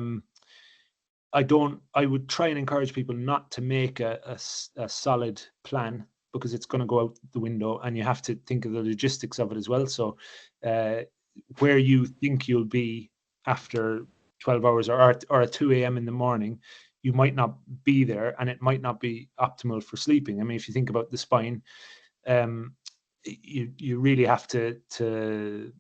would try and encourage people not to make a solid plan, because it's going to go out the window, and you have to think of the logistics of it as well. So where you think you'll be after 12 hours or at 2 a.m. in the morning, you might not be there, and it might not be optimal for sleeping. I mean, if you think about the spine, you really have to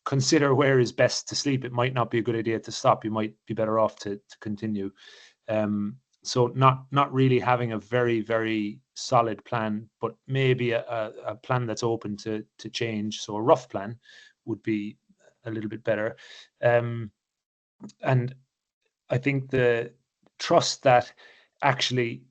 consider where is best to sleep. It might not be a good idea to stop. You might be better off to continue. So not really having a very, very solid plan, but maybe a plan that's open to change. So a rough plan would be a little bit better. And I think the trust that actually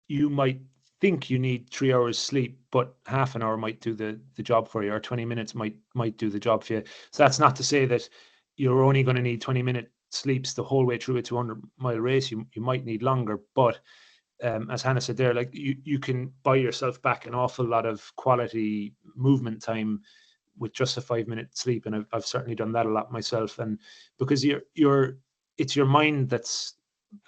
you might think you need 3 hours sleep, but half an hour might do the job for you, or 20 minutes might do the job for you. So that's not to say that you're only going to need 20-minute sleeps the whole way through a 200-mile race. You might need longer, but as Hannah said there, like you can buy yourself back an awful lot of quality movement time with just a 5-minute sleep, and I've certainly done that a lot myself. And because it's your mind that's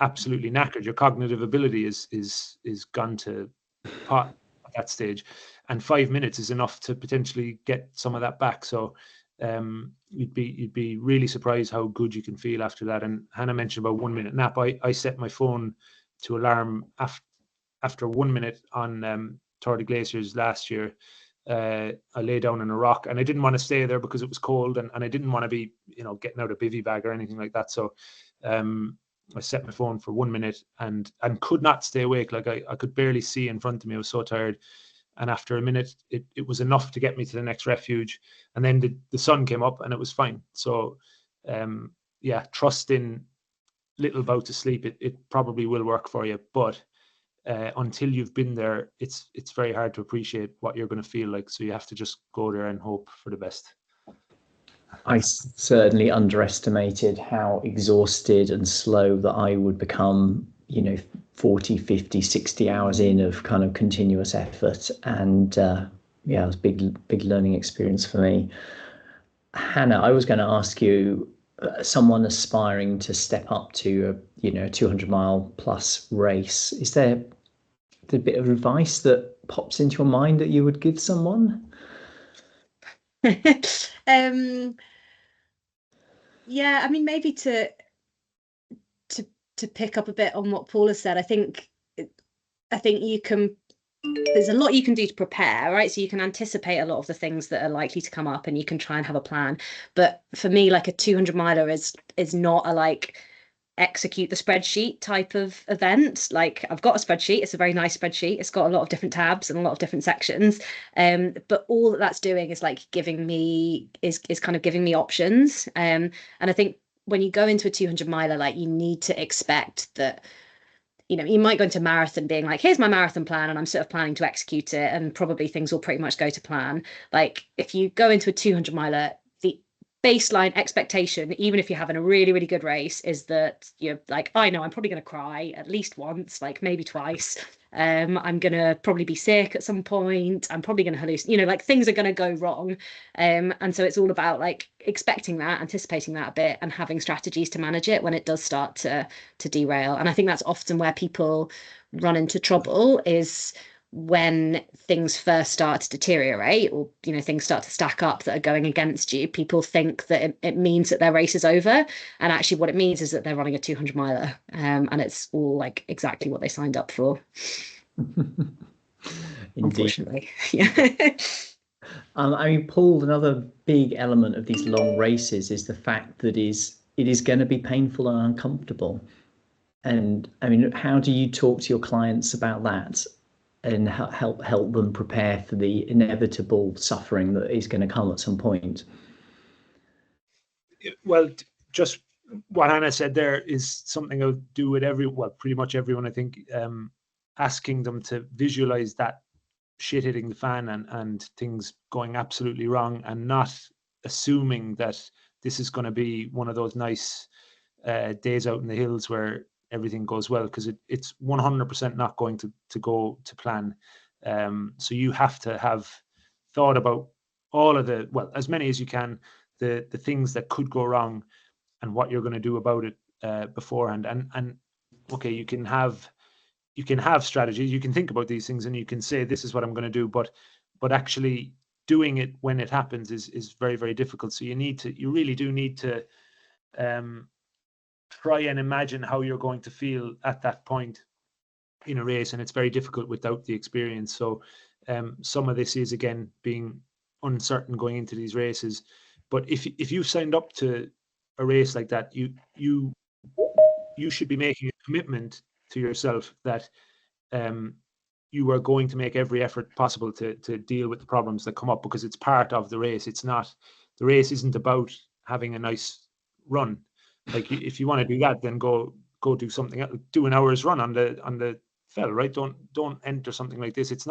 absolutely knackered. Your cognitive ability is gone to pot at that stage, and 5 minutes is enough to potentially get some of that back. So you'd be really surprised how good you can feel after that. And Hannah mentioned about 1 minute nap. I set my phone to alarm after 1 minute on Tour de Glaciers last year. I lay down on a rock, and I didn't want to stay there because it was cold, and I didn't want to be, getting out a bivy bag or anything like that. So I set my phone for 1 minute and could not stay awake. Like I could barely see in front of me. I was so tired. And after a minute, it was enough to get me to the next refuge. And then the sun came up and it was fine. So trust in little bouts of sleep. It probably will work for you, but until you've been there, it's very hard to appreciate what you're going to feel like. So you have to just go there and hope for the best. I certainly underestimated how exhausted and slow that I would become, 40, 50, 60 hours in of kind of continuous effort. And it was a big learning experience for me. Hannah, I was going to ask you, someone aspiring to step up to a 200-mile plus race, is there a bit of advice that pops into your mind that you would give someone? Yeah, I mean, maybe to pick up a bit on what Paul has said. I think you can. There's a lot you can do to prepare, right? So you can anticipate a lot of the things that are likely to come up, and you can try and have a plan. But for me, like a 200-miler is not a execute the spreadsheet type of event. Like, I've got a spreadsheet. It's a very nice spreadsheet. It's got a lot of different tabs and a lot of different sections. But all that's doing is giving me options. And I think when you go into a 200-miler, you need to expect that, you might go into a marathon being like, here's my marathon plan, and I'm sort of planning to execute it, and probably things will pretty much go to plan. If you go into a 200-miler, the baseline expectation, even if you're having a really, really good race, is that you're I know I'm probably going to cry at least once, maybe twice. I'm going to probably be sick at some point. I'm probably going to hallucinate, things are going to go wrong. And so it's all about expecting that, anticipating that a bit, and having strategies to manage it when it does start to derail. And I think that's often where people run into trouble, is when things first start to deteriorate, or things start to stack up that are going against you. People think that it means that their race is over, and actually what it means is that they're running a 200-miler, and it's all exactly what they signed up for. Unfortunately. Yeah. I mean, Paul, another big element of these long races is the fact that it is going to be painful and uncomfortable. And I mean, how do you talk to your clients about that and help them prepare for the inevitable suffering that is going to come at some point? Well, just what Hannah said there is something I would do with pretty much everyone, I think, asking them to visualize that shit hitting the fan and things going absolutely wrong, and not assuming that this is going to be one of those nice days out in the hills where everything goes well, because it's 100% not going to go to plan. So you have to have thought about all of as many as you can, the things that could go wrong and what you're going to do about it beforehand. And okay, you can have strategies, you can think about these things, and you can say, this is what I'm going to do, but actually doing it when it happens is very, very difficult. So you really do need to try and imagine how you're going to feel at that point in a race, and it's very difficult without the experience. So some of this is, again, being uncertain going into these races. But if you've signed up to a race like that, you should be making a commitment to yourself that you are going to make every effort possible to deal with the problems that come up, because it's part of the race. It's not, the race isn't about having a nice run. Like, if you want to do that, then go do something else. Do an hour's run on the fell, right? Don't enter something like this. It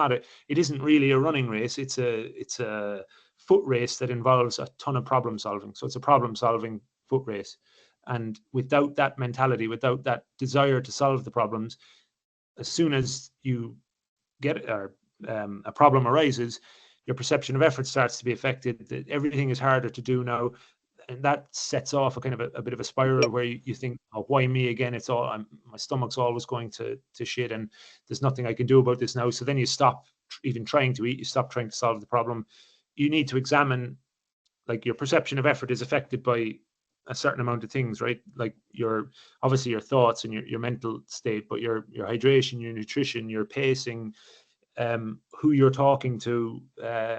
isn't really a running race. It's a foot race that involves a ton of problem solving. So it's a problem solving foot race. And without that mentality, without that desire to solve the problems, as soon as you get a problem arises, your perception of effort starts to be affected. Everything is harder to do now. And that sets off a kind of a bit of a spiral where you think, oh, why me again? It's all, my stomach's always going to shit, and there's nothing I can do about this now. So then you stop even trying to eat. You stop trying to solve the problem. You need to examine, like, your perception of effort is affected by a certain amount of things, right? Like, obviously your thoughts and your mental state, but your hydration, your nutrition, your pacing, who you're talking to,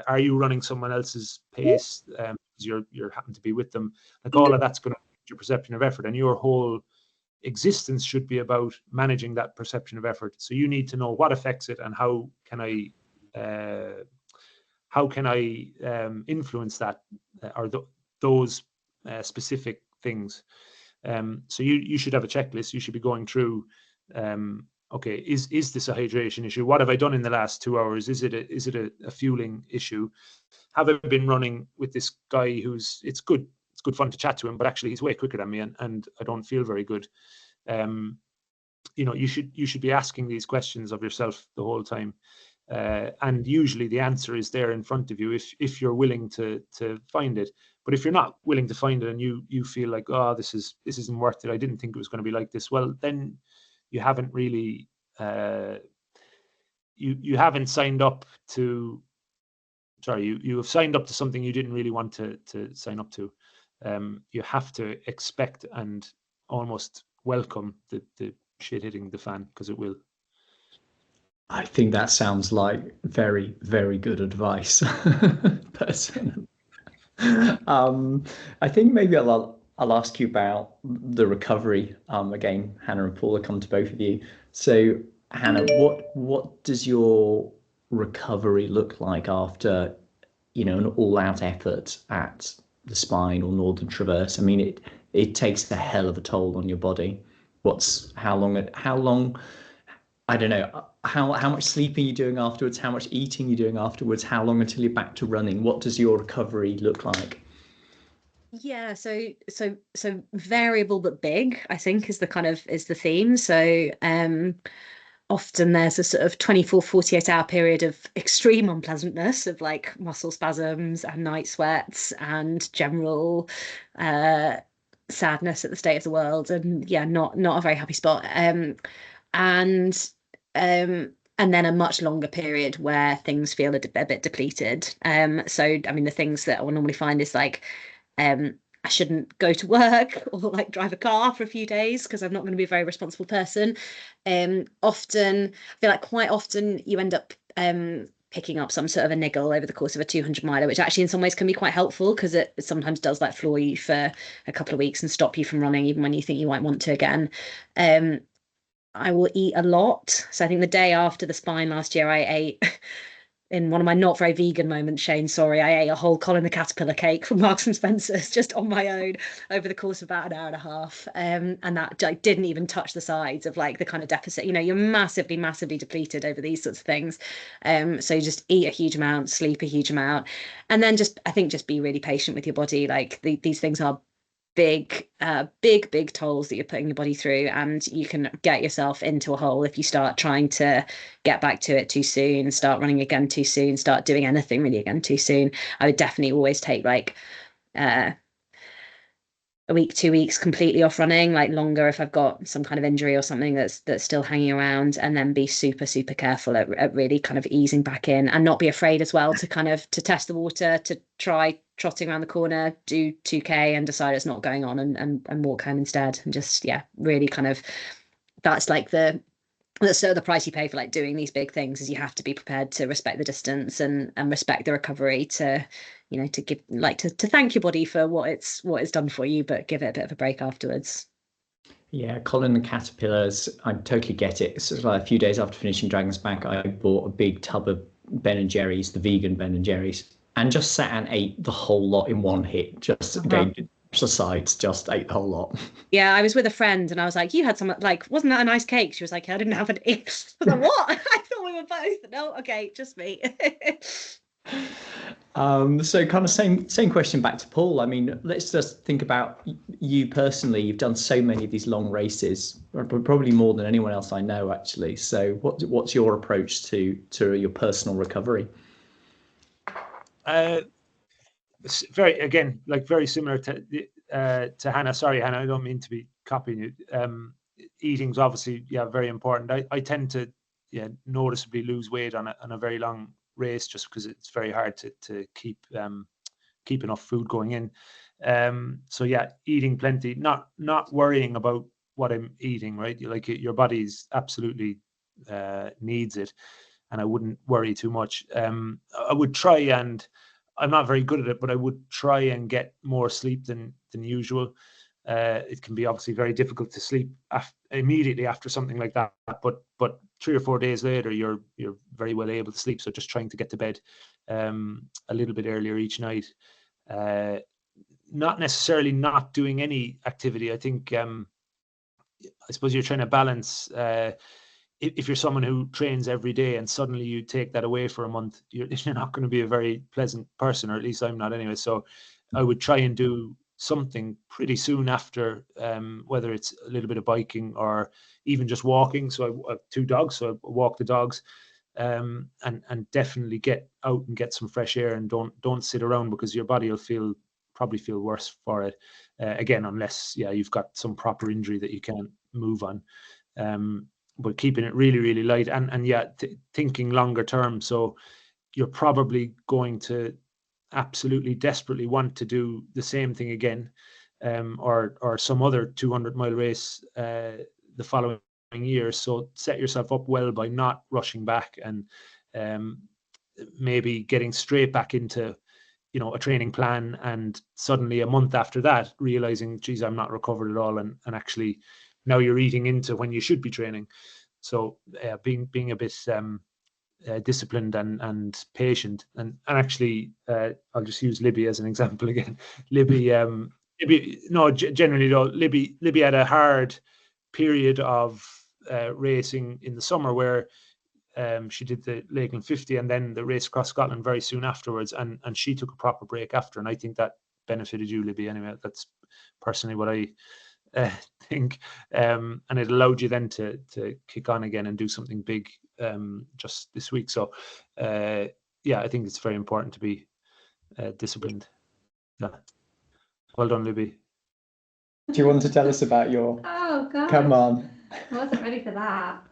are you running someone else's pace? You're happen to be with them. Like, all of that's going to affect your perception of effort, and your whole existence should be about managing that perception of effort. So you need to know what affects it, and how can I influence that, or those specific things. So you should have a checklist. You should be going through, okay, is this a hydration issue? What have I done in the last 2 hours? Is it a fueling issue? Have I been running with this guy it's good fun to chat to him, but actually he's way quicker than me, and I don't feel very good. You should be asking these questions of yourself the whole time. And usually the answer is there in front of you if you're willing to find it. But if you're not willing to find it, and you feel like, oh, this isn't worth it, I didn't think it was going to be like this, well, then you haven't really you haven't signed up to, you have signed up to something you didn't really want to sign up to. You have to expect and almost welcome the shit hitting the fan, because it will. I think that sounds like very, very good advice, personally. I think maybe I'll ask you about the recovery. Again, Hannah and Paul, I come to both of you. So, Hannah, what does your recovery look like after, an all-out effort at the Spine or Northern Traverse? I mean, it takes a hell of a toll on your body. How long? I don't know. How much sleeping you're doing afterwards? How much eating you're doing afterwards? How long until you're back to running? What does your recovery look like? Yeah, so variable but big, I think, is the theme. So often there's a sort of 24, 48 hour period of extreme unpleasantness, of like muscle spasms and night sweats and general sadness at the state of the world, and not a very happy spot. And then a much longer period where things feel a bit depleted. So I mean, the things that I will normally find is like, I shouldn't go to work or like drive a car for a few days because I'm not going to be a very responsible person. Often, I feel like quite often you end up picking up some sort of a niggle over the course of a 200 miler, which actually in some ways can be quite helpful, because it sometimes does like floor you for a couple of weeks and stop you from running even when you think you might want to again. I will eat a lot. So I think the day after the Spine last year, I ate, in one of my not very vegan moments, Shane, sorry, I ate a whole Colin the Caterpillar cake from Marks and Spencer's just on my own over the course of about an hour and a half. And that like didn't even touch the sides of like the kind of deficit. You're massively, massively depleted over these sorts of things. So you just eat a huge amount, sleep a huge amount, and then I think just be really patient with your body. Like these things are big tolls that you're putting your body through, and you can get yourself into a hole if you start trying to get back to it too soon, start running again too soon, start doing anything really again too soon. I would definitely always take like a week, 2 weeks completely off running, like longer if I've got some kind of injury or something that's still hanging around, and then be super, super careful at really kind of easing back in, and not be afraid as well to kind of to test the water, to try trotting around the corner, do 2K and decide it's not going on, and walk home instead. And just, yeah, really kind of, that's like that's sort of the price you pay for like doing these big things, is you have to be prepared to respect the distance and respect the recovery, to, you know, to give, like, to thank your body for what it's done for you, but give it a bit of a break afterwards. Yeah, Colin and Caterpillars, I totally get it. So like a few days after finishing Dragon's Back, I bought a big tub of Ben & Jerry's, the vegan Ben & Jerry's, and just sat and ate the whole lot in one hit. Just again, sides, just ate the whole lot. Yeah, I was with a friend and I was like, you had some, like, wasn't that a nice cake? She was like, I didn't have any. I was like, what? I thought we were both. No, okay, just me. So kind of same question back to Paul. I mean, let's just think about you personally. You've done so many of these long races, probably more than anyone else I know, actually. So what's your approach to your personal recovery? Very similar to Hannah. Sorry, Hannah, I don't mean to be copying you. Eating's obviously, very important. I tend to noticeably lose weight on a very long race, just because it's very hard to keep enough food going in. So eating plenty, not worrying about what I'm eating, right? Like, your body's absolutely needs it, and I wouldn't worry too much. I would try, and I'm not very good at it, but I would try and get more sleep than usual. It can be obviously very difficult to sleep immediately after something like that, but 3 or 4 days later, you're very well able to sleep. So just trying to get to bed a little bit earlier each night. Not necessarily not doing any activity. I think I suppose you're trying to balance. If you're someone who trains every day and suddenly you take that away for a month, you're not going to be a very pleasant person, or at least I'm not anyway. So I would try and do something pretty soon after, whether it's a little bit of biking or even just walking. So I have 2 dogs, so I walk the dogs, and definitely get out and get some fresh air, and don't sit around, because your body will probably feel worse for it. Again, unless you've got some proper injury that you can't move on. But keeping it really, really light, and thinking longer term. So you're probably going to absolutely desperately want to do the same thing again, or some other 200-mile race the following year. So set yourself up well by not rushing back, and maybe getting straight back into a training plan, and suddenly a month after that realizing, geez, I'm not recovered at all, and actually now you're eating into when you should be training. So being a bit disciplined and patient, and actually I'll just use Libby as an example again. Libby generally though, Libby had a hard period of racing in the summer, where she did the Lakeland 50 and then the race across Scotland very soon afterwards, and she took a proper break after, and I think that benefited you, Libby, anyway. That's personally what I think, and it allowed you then to kick on again and do something big just this week. So I think it's very important to be disciplined. Well done, Libby. Do you want to tell us about your? Oh God! Come on. I wasn't ready for that.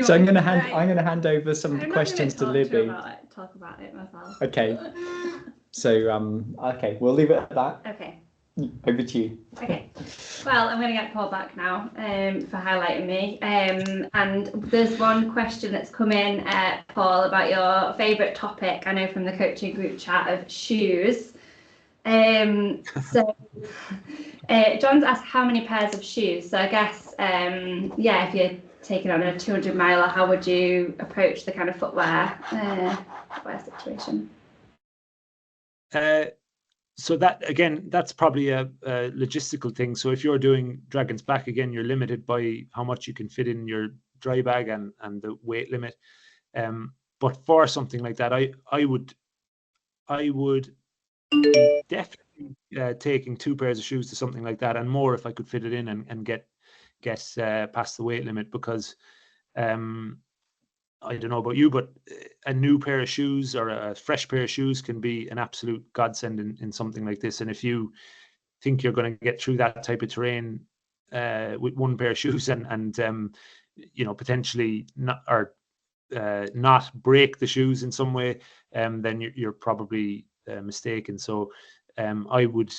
So I'm going to hand over some questions to Libby. Talk about it myself. Okay. So okay, we'll leave it at that. Okay. Over to you. Okay. Well, I'm going to get Paul back now for highlighting me. And there's one question that's come in, Paul, about your favourite topic. I know from the coaching group chat of shoes. So John's asked how many pairs of shoes. So I guess if you're taking on a 200-miler, how would you approach the kind of footwear situation? So that's probably a logistical thing. So if you're doing Dragon's Back, again, you're limited by how much you can fit in your dry bag and the weight limit. But for something like that, I would be definitely taking 2 pairs of shoes to something like that, and more if I could fit it in and get past the weight limit, because I don't know about you, but a new pair of shoes or a fresh pair of shoes can be an absolute godsend in something like this. And if you think you're going to get through that type of terrain with one pair of shoes and potentially not break the shoes in some way, then you're probably mistaken. So I would,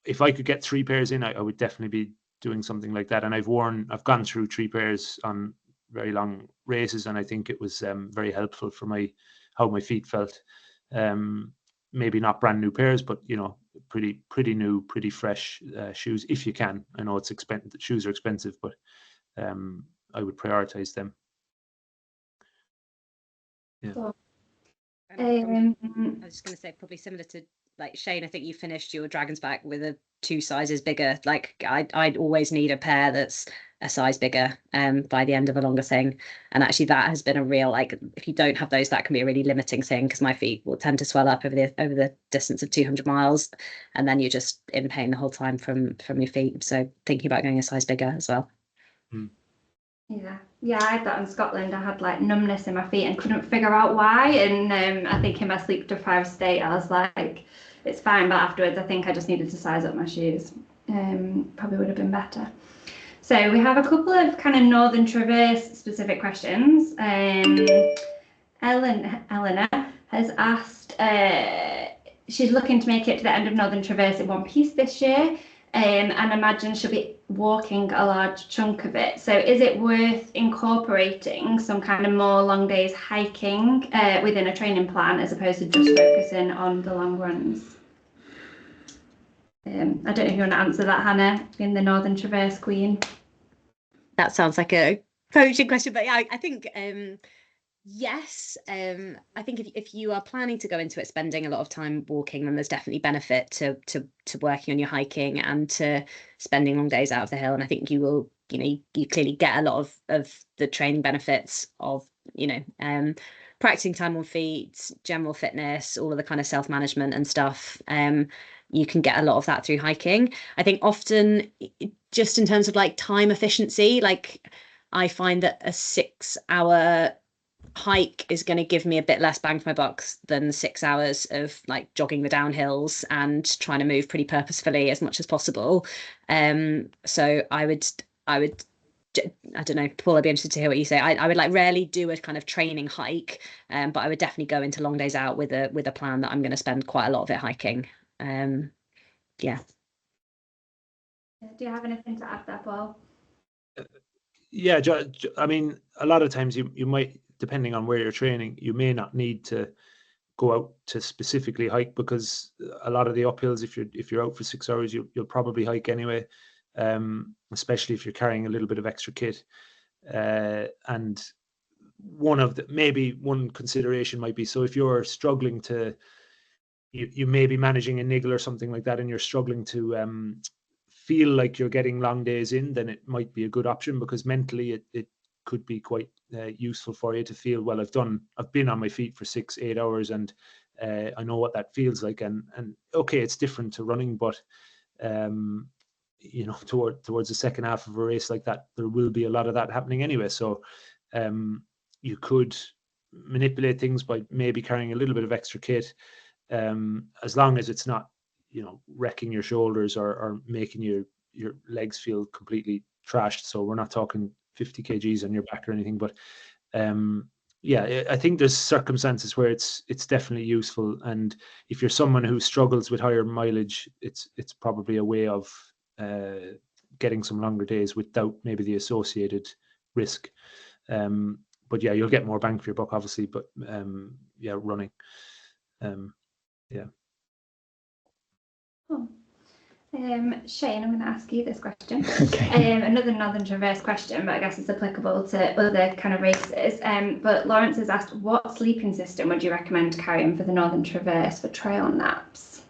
if I could get 3 pairs in, I would definitely be doing something like that. And I've gone through 3 pairs on very long races, and I think it was very helpful for how my feet felt. Maybe not brand new pairs, but pretty new, pretty fresh shoes if you can. I know it's expensive. Shoes are expensive, but I would prioritize them. Yeah. Cool. I was just going to say, probably similar to like Shane, I think you finished your Dragon's Back with 2 sizes bigger. Like I'd always need a pair that's a size bigger by the end of a longer thing. And actually that has been a real, like, if you don't have those, that can be a really limiting thing, because my feet will tend to swell up over the distance of 200 miles, and then you're just in pain the whole time from your feet. So thinking about going a size bigger as well. Yeah, I had that in Scotland. I had like numbness in my feet and couldn't figure out why. And I think in my sleep deprived state, I was like, it's fine. But afterwards, I think I just needed to size up my shoes. Probably would have been better. So we have a couple of kind of Northern Traverse specific questions. Eleanor has asked, she's looking to make it to the end of Northern Traverse in one piece this year. And imagine she'll be walking a large chunk of it. So is it worth incorporating some kind of more long days hiking within a training plan, as opposed to just focusing on the long runs? I don't know if you want to answer that, Hannah, being the Northern Traverse queen. That sounds like a coaching question, but yeah, I think yes. I think if you are planning to go into it spending a lot of time walking, then there's definitely benefit to working on your hiking and to spending long days out of the hill. And I think you will, you clearly get a lot of the training benefits of, practicing time on feet, general fitness, all of the kind of self-management and stuff. You can get a lot of that through hiking. I think often, just in terms of like time efficiency, like I find that a 6-hour hike is going to give me a bit less bang for my buck than 6 hours of like jogging the downhills and trying to move pretty purposefully as much as possible. So I would I don't know, Paul, I'd be interested to hear what you say. I would like rarely do a kind of training hike, but I would definitely go into long days out with a plan that I'm going to spend quite a lot of it hiking. Yeah. Do you have anything to add there, Paul? Yeah, I mean, a lot of times you might, depending on where you're training, you may not need to go out to specifically hike, because a lot of the uphills, if you're out for 6 hours, you'll probably hike anyway, especially if you're carrying a little bit of extra kit. And maybe one consideration might be, so if you're struggling to, you may be managing a niggle or something like that, and you're struggling to feel like you're getting long days in, then it might be a good option, because mentally it could be quite useful for you to feel, well, I've been on my feet for 6-8 hours, and I know what that feels like. And okay, it's different to running, but towards the second half of a race like that, there will be a lot of that happening anyway. So you could manipulate things by maybe carrying a little bit of extra kit, as long as it's not wrecking your shoulders or making your legs feel completely trashed. So we're not talking 50 kgs on your back or anything, but I think there's circumstances where it's definitely useful. And if you're someone who struggles with higher mileage, it's probably a way of getting some longer days without maybe the associated risk. But yeah, you'll get more bang for your buck, obviously, but running. Cool. Shane, I'm going to ask you this question. Okay. Another Northern Traverse question, but I guess it's applicable to other kind of races. But Lawrence has asked, what sleeping system would you recommend carrying for the Northern Traverse for trail naps?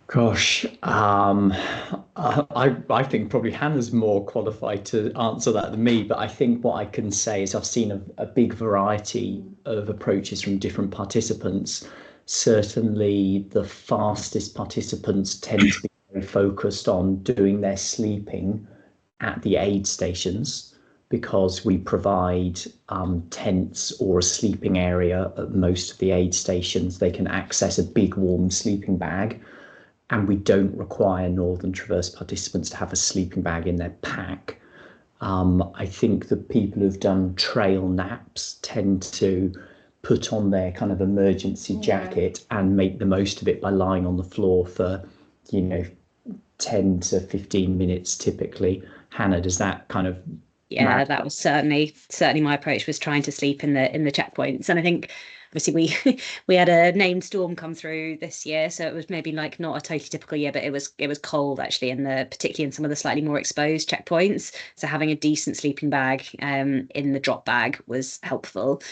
Gosh, I think probably Hannah's more qualified to answer that than me, but I think what I can say is I've seen a big variety of approaches from different participants. Certainly the fastest participants tend to be very focused on doing their sleeping at the aid stations, because we provide tents or a sleeping area at most of the aid stations. They can access a big warm sleeping bag, and we don't require Northern Traverse participants to have a sleeping bag in their pack. I think the people who've done trail naps tend to put on their kind of emergency jacket and make the most of it by lying on the floor for, 10 to 15 minutes typically. Hannah, does that kind of... Yeah, that was certainly my approach, was trying to sleep in the checkpoints. And I think obviously we had a named storm come through this year, so it was maybe like not a totally typical year, but it was cold actually, particularly in some of the slightly more exposed checkpoints. So having a decent sleeping bag in the drop bag was helpful.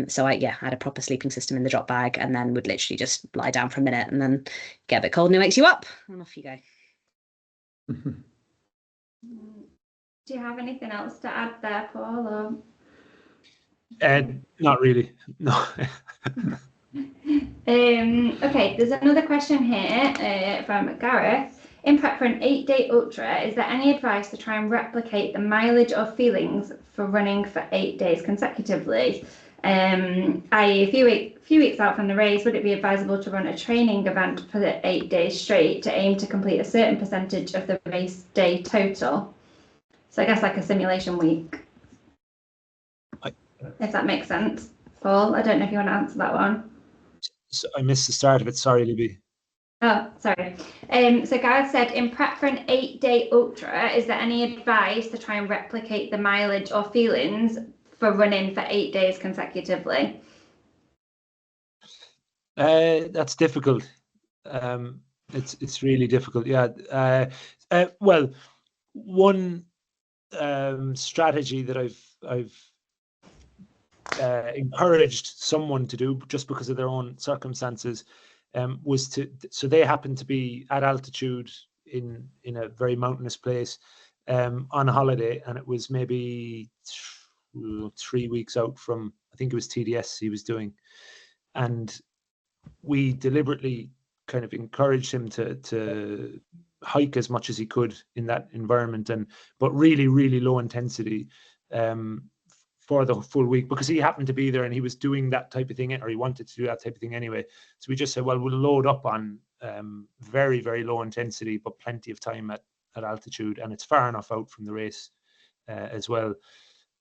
So I had a proper sleeping system in the drop bag, and then would literally just lie down for a minute and then get a bit cold and it wakes you up and off you go. Do you have anything else to add there, Paul? Or... Not really, no. Okay, there's another question here from Gareth. In prep for an 8-day ultra, is there any advice to try and replicate the mileage or feelings for running for 8 days consecutively? I.e., a few weeks out from the race, would it be advisable to run a training event for the 8 days straight to aim to complete a certain percentage of the race day total? So I guess like a simulation week, if that makes sense. Paul, I don't know if you want to answer that one. So I missed the start of it. Sorry, Libby. Oh, sorry. So Gareth said, in prep for an 8-day ultra, is there any advice to try and replicate the mileage or feelings for running for 8 days consecutively? That's difficult. It's really difficult. Yeah. Well, one strategy that I've encouraged someone to do just because of their own circumstances was so they happened to be at altitude in a very mountainous place on a holiday, and it was maybe 3 weeks out from, I think it was TDS he was doing, and we deliberately kind of encouraged him to hike as much as he could in that environment, but really, really low intensity for the full week, because he happened to be there and he was doing that type of thing, or he wanted to do that type of thing anyway. So we just said, well, we'll load up on very, very low intensity, but plenty of time at altitude, and it's far enough out from the race as well.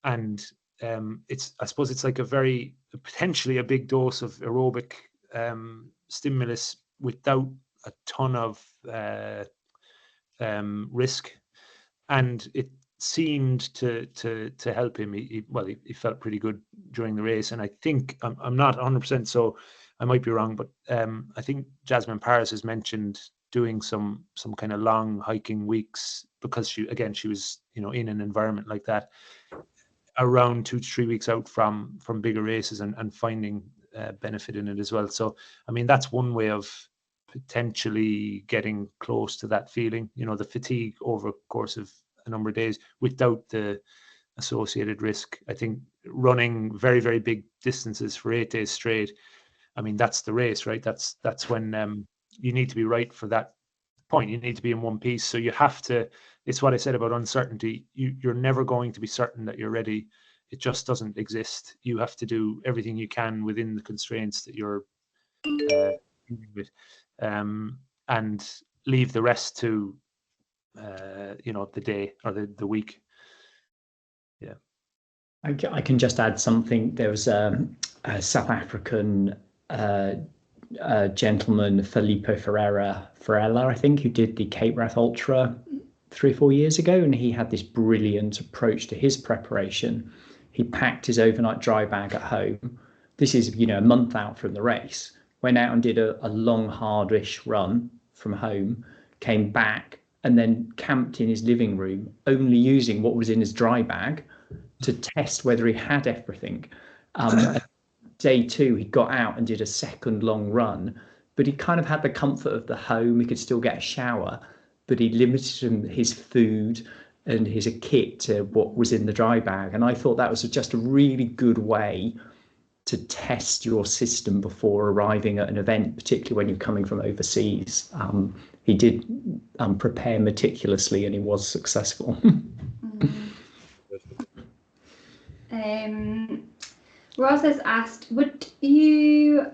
And I suppose it's like potentially a big dose of aerobic stimulus without a ton of risk, and it seemed to help him. He felt pretty good during the race, and I think I'm not 100%, so I might be wrong, but I think Jasmine Paris has mentioned doing some kind of long hiking weeks, because she was in an environment like that around 2 to 3 weeks out from bigger races, and finding benefit in it as well. So I mean, that's one way of potentially getting close to that feeling, the fatigue over a course of a number of days without the associated risk. I think running very, very big distances for 8 days straight, I mean, that's the race, right? That's when you need to be right for that point. You need to be in one piece. So you have to, it's what I said about uncertainty. You're never going to be certain that you're ready. It just doesn't exist. You have to do everything you can within the constraints that you're with, and leave the rest to the day or the week. Yeah. I can just add something. There was a South African gentleman, Filippo Ferreira, I think, who did the Cape Wrath Ultra 3 or 4 years ago, and he had this brilliant approach to his preparation. He packed his overnight dry bag at home. This is, a month out from the race. Went out and did a long, hardish run from home, came back, and then camped in his living room, only using what was in his dry bag to test whether he had everything. Day 2, he got out and did a second long run, but he kind of had the comfort of the home. He could still get a shower, but he limited his food and his kit to what was in the dry bag. And I thought that was just a really good way to test your system before arriving at an event, particularly when you're coming from overseas. He did prepare meticulously, and he was successful. Ross has asked, would you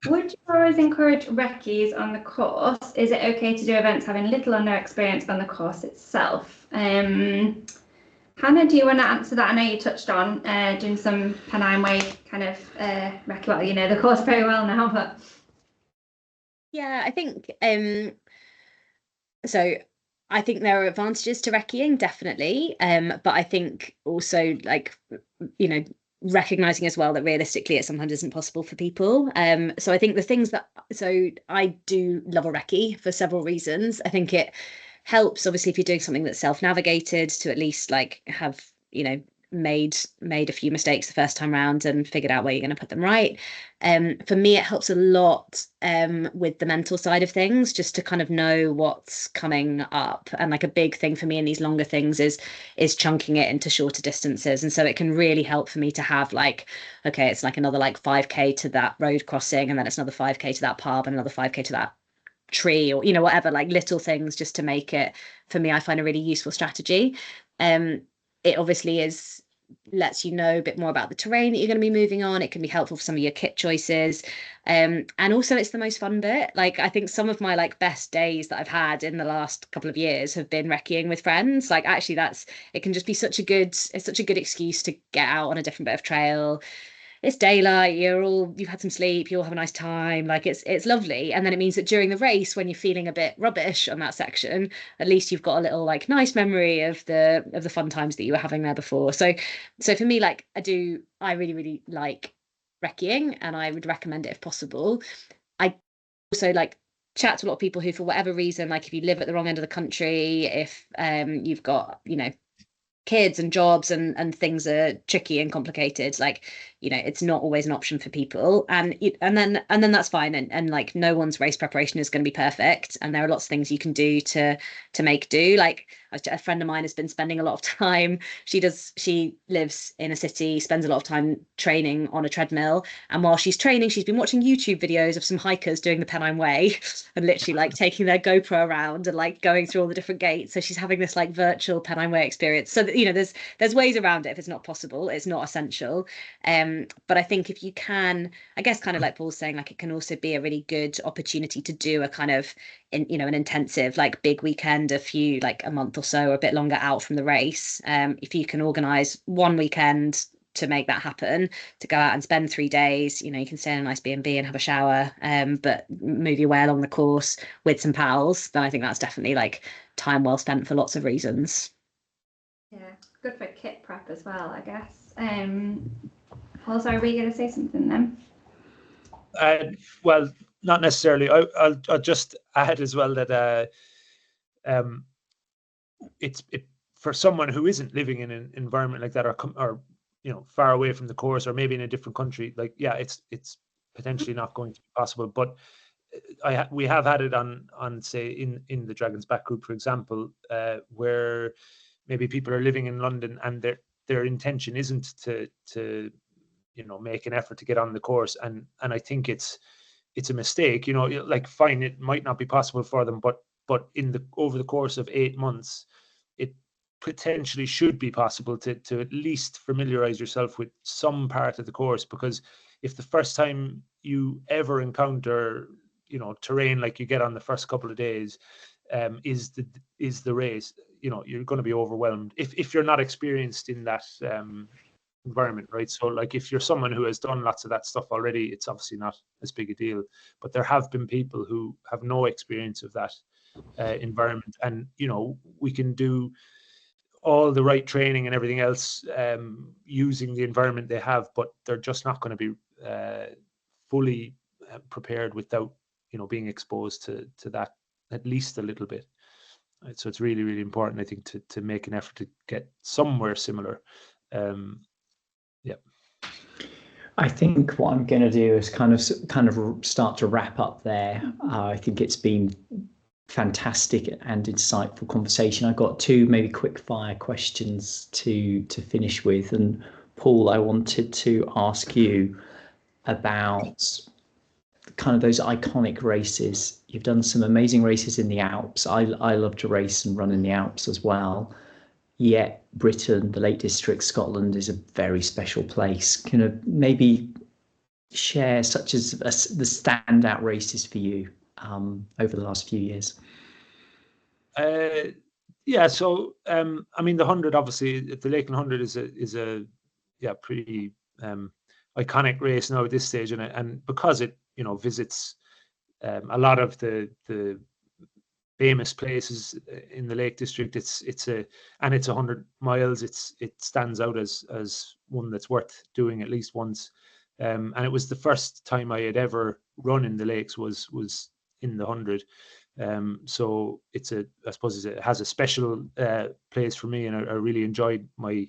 Would you always encourage recce's on the course? Is it okay to do events having little or no experience on the course itself? Hannah, do you want to answer that? I know you touched on doing some Pennine Way kind of recce. Well, you know the course very well now, but yeah, I think so. I think there are advantages to recceing, definitely. But I think also, like, you know, recognizing as well that realistically it sometimes isn't possible for people. So I think the things that, so I do love a recce for several reasons. I think it helps, obviously, if you're doing something that's self-navigated, to at least like have, you know, made a few mistakes the first time round and figured out where you're going to put them right. For me, it helps a lot with the mental side of things, just to kind of know what's coming up. And like a big thing for me in these longer things is chunking it into shorter distances. And so it can really help for me to have like, okay, it's like another like 5K to that road crossing, and then it's another 5K to that pub, and another 5K to that tree, or, you know, whatever, like little things just to make it, for me, I find a really useful strategy. It obviously lets you know a bit more about the terrain that you're going to be moving on. It can be helpful for some of your kit choices. And also it's the most fun bit. Like, I think some of my like best days that I've had in the last couple of years have been recceing with friends. Like, actually it can just be such a good excuse to get out on a different bit of trail. It's daylight, you've had some sleep, you all have a nice time, like it's lovely. And then it means that during the race, when you're feeling a bit rubbish on that section, at least you've got a little like nice memory of the fun times that you were having there before. So for me, like, I really, really like recceing, and I would recommend it if possible. I also like chat to a lot of people who, for whatever reason, like if you live at the wrong end of the country, if you've got, you know, kids and jobs and things are tricky and complicated, like, you know, it's not always an option for people, and then that's fine, and like no one's race preparation is going to be perfect, and there are lots of things you can do to make do. Like, a friend of mine has been spending a lot of time, she lives in a city, spends a lot of time training on a treadmill, and while she's training, she's been watching YouTube videos of some hikers doing the Pennine Way and literally like taking their GoPro around and like going through all the different gates. So she's having this like virtual Pennine Way experience. So that, you know, there's ways around it if it's not possible. It's not essential. But I think if you can, I guess, kind of like Paul's saying, like, it can also be a really good opportunity to do a kind of, an intensive like big weekend, a month or so, or a bit longer out from the race. If you can organize one weekend to make that happen, to go out and spend 3 days, you know, you can stay in a nice B&B and have a shower, but move your way along the course with some pals, then I think that's definitely like time well spent for lots of reasons. Yeah, good for kit prep as well, I guess. Paul, sorry, were you going to say something then? Well, not necessarily. I'll just add as well that it's for someone who isn't living in an environment like that, or you know, far away from the course, or maybe in a different country, like, yeah, it's potentially not going to be possible. But we have had it on say in the Dragon's Back group, for example, where maybe people are living in London and their intention isn't to you know, make an effort to get on the course, and I think it's a mistake. You know, like, fine, it might not be possible for them, but over the course of 8 months, it potentially should be possible to at least familiarize yourself with some part of the course. Because if the first time you ever encounter, you know, terrain like you get on the first couple of days, is the race, you know, you're going to be overwhelmed if you're not experienced in that environment, right? So, like, if you're someone who has done lots of that stuff already, it's obviously not as big a deal. But there have been people who have no experience of that environment, and, you know, we can do all the right training and everything else using the environment they have, but they're just not going to be fully prepared without, you know, being exposed to that at least a little bit. Right? So it's really, really important, I think, to make an effort to get somewhere similar. Yeah. I think what I'm going to do is kind of start to wrap up there. I think it's been fantastic and insightful conversation. I've got 2 maybe quick fire questions to finish with. And Paul, I wanted to ask you about kind of those iconic races. You've done some amazing races in the Alps. I love to race and run in the Alps as well. Yet Britain, the Lake District, Scotland, is a very special place. Can you maybe share, such as the standout races for you over the last few years? Yeah, so I mean, the 100, obviously, the Lakeland 100 is a pretty iconic race now at this stage, and because it visits a lot of the famous places in the Lake District, it's 100 miles. It stands out as one that's worth doing at least once. And it was the first time I had ever run in the lakes was in the 100. So I suppose it has a special place for me, and I really enjoyed I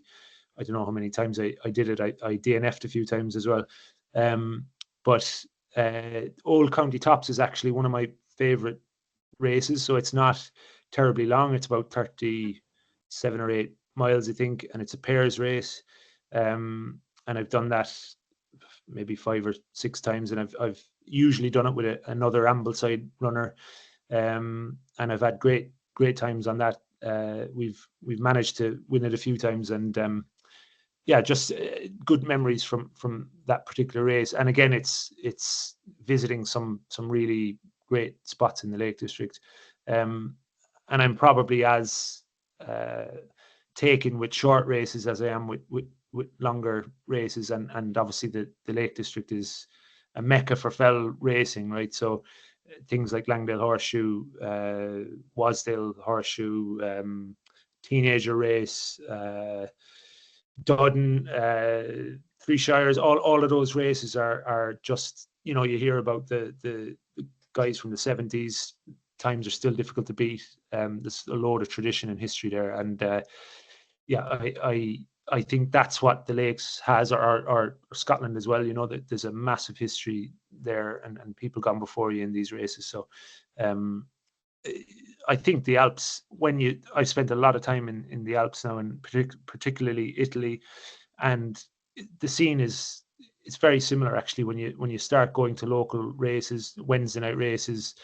don't know how many times I did it. I DNF'd a few times as well. But Old County Tops is actually one of my favorite races. So it's not terribly long. It's about 37 or 8 miles, I think, and it's a pairs race. And I've done that maybe 5 or 6 times, and I've usually done it with another Ambleside runner. And I've had great times on that. We've managed to win it a few times, and just good memories from that particular race. And again, it's visiting some really great spots in the Lake District. And I'm probably as taken with short races as I am with longer races, and obviously the Lake District is a mecca for fell racing, right? So things like Langdale Horseshoe, Wasdale Horseshoe, Teenager Race, Dudden, Three Shires, all of those races are just, you hear about the guys from the 70s. Times are still difficult to beat. There's a load of tradition and history there, and I think that's what the Lakes has, or Scotland as well. That there's a massive history there, and people gone before you in these races. So I think the Alps, I've spent a lot of time in the Alps now, and particularly Italy, and the scene it's very similar actually when you start going to local races, Wednesday night races,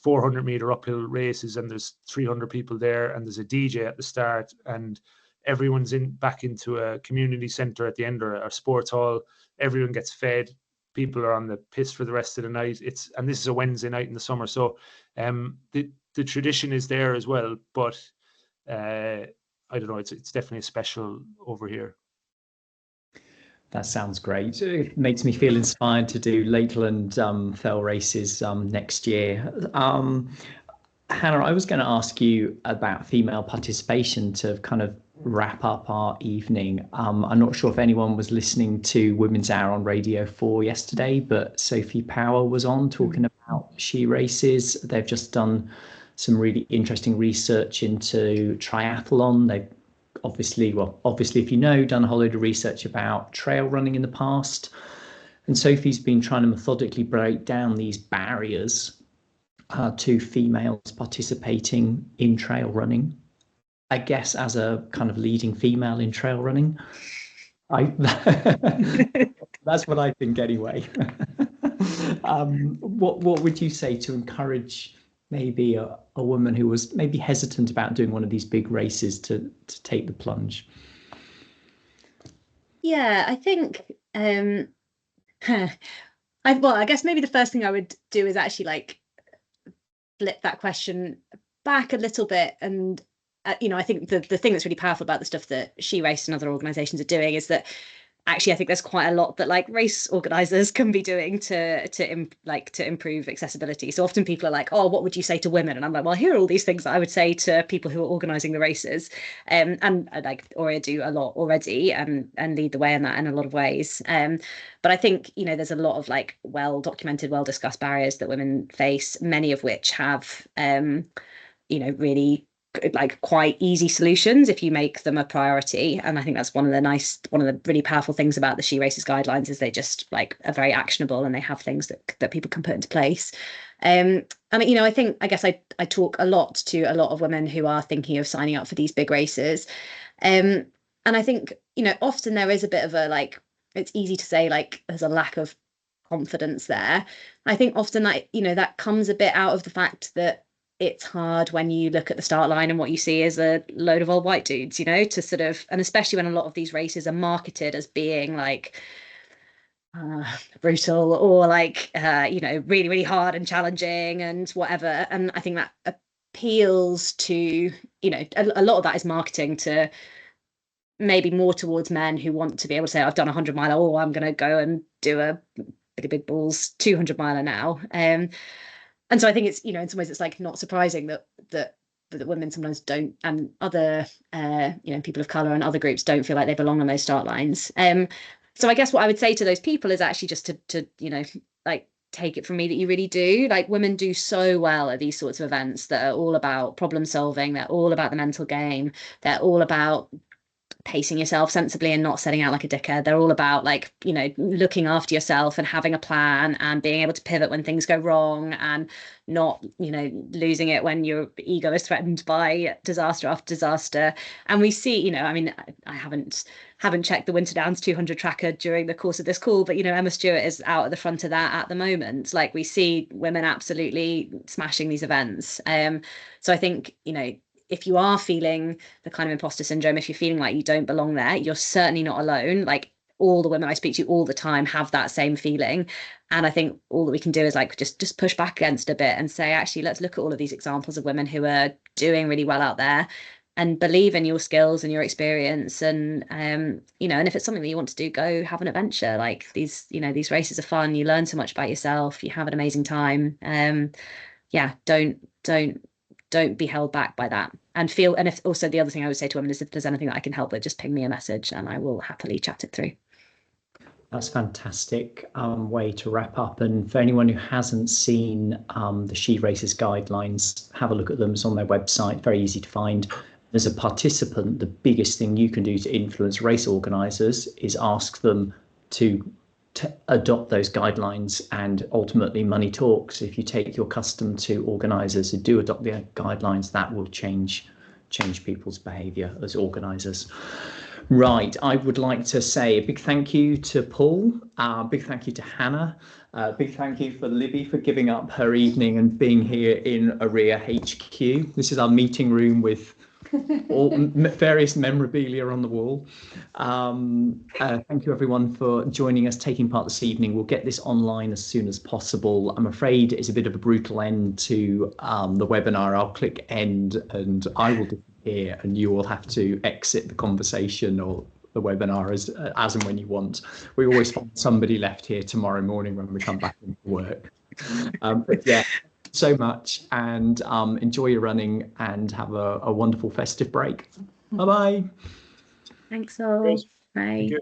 400-meter uphill races, and there's 300 people there, and there's a DJ at the start, and everyone's back into a community center at the end, or a sports hall. Everyone gets fed. People are on the piss for the rest of the night. And this is a Wednesday night in the summer, so the tradition is there as well. But I don't know. It's definitely special over here. That sounds great. It makes me feel inspired to do Lakeland fell races next year. Hannah, I was going to ask you about female participation to kind of wrap up our evening. I'm not sure if anyone was listening to Women's Hour on Radio 4 yesterday, but Sophie Power was on talking about she races. They've just done some really interesting research into triathlon. They've obviously, if you know, done a whole load of research about trail running in the past. And Sophie's been trying to methodically break down these barriers to females participating in trail running. I guess as a kind of leading female in trail running, that's what I think anyway. What would you say to encourage maybe a woman who was maybe hesitant about doing one of these big races to take the plunge? Yeah, I think I guess maybe the first thing I would do is actually flip that question back a little bit. And I think the thing that's really powerful about the stuff that She Race and other organizations are doing is that actually I think there's quite a lot that race organizers can be doing to improve accessibility. So often people are like, oh, what would you say to women? And I'm like, well, here are all these things that I would say to people who are organizing the races. And I do a lot already and lead the way in that in a lot of ways. But I think, there's a lot of well-documented, well-discussed barriers that women face, many of which have, really quite easy solutions if you make them a priority. And I think that's one of the really powerful things about the She Races guidelines is they just are very actionable, and they have things that people can put into place. And I guess I talk a lot to a lot of women who are thinking of signing up for these big races. And I think, often there is a bit of it's easy to say there's a lack of confidence there. I think often that comes a bit out of the fact that it's hard when you look at the start line and what you see is a load of old white dudes, to sort of, and especially when a lot of these races are marketed as being brutal or like really, really hard and challenging and whatever. And I think that appeals to, a lot of that is marketing to maybe more towards men who want to be able to say, I've done 100 mile, oh, I'm going to go and do a big balls 200 miler now. And so I think it's, in some ways it's like not surprising that women sometimes don't, and other people of color and other groups don't feel like they belong on those start lines. So I guess what I would say to those people is actually just to like, take it from me that you really do. Like, women do so well at these sorts of events that are all about problem solving. They're all about the mental game. They're all about pacing yourself sensibly and not setting out like a dickhead. They're all about like, looking after yourself and having a plan and being able to pivot when things go wrong and not, losing it when your ego is threatened by disaster after disaster. And we see, I haven't checked the Winter Downs 200 tracker during the course of this call, but Emma Stewart is out at the front of that at the moment. Like, we see women absolutely smashing these events. So I think, if you are feeling the kind of imposter syndrome, if you're feeling like you don't belong there, you're certainly not alone. Like, all the women I speak to all the time have that same feeling. And I think all that we can do is like just push back against a bit and say, actually, let's look at all of these examples of women who are doing really well out there and believe in your skills and your experience. And, and if it's something that you want to do, go have an adventure. Like, these races are fun. You learn so much about yourself. You have an amazing time. Don't be held back by that, and if also the other thing I would say to women is, if there's anything that I can help with, just ping me a message and I will happily chat it through. That's a fantastic way to wrap up. And for anyone who hasn't seen the She Races guidelines, have a look at them. It's on their website, very easy to find. As a participant, the biggest thing you can do to influence race organisers is ask them to adopt those guidelines, and ultimately money talks. If you take your custom to organisers who do adopt the guidelines, that will change people's behaviour as organisers. Right, I would like to say a big thank you to Paul, a big thank you to Hannah, a big thank you for Libby for giving up her evening and being here in AREA HQ. This is our meeting room with all various memorabilia on the wall. Thank you everyone for joining us, taking part this evening. We'll get this online as soon as possible. I'm afraid it's a bit of a brutal end to the webinar. I'll click end and I will disappear and you will have to exit the conversation or the webinar as and when you want. We always find somebody left here tomorrow morning when we come back into work. But yeah, so much, and enjoy your running and have a wonderful festive break. Bye bye. Thanks all. Bye. Thank you.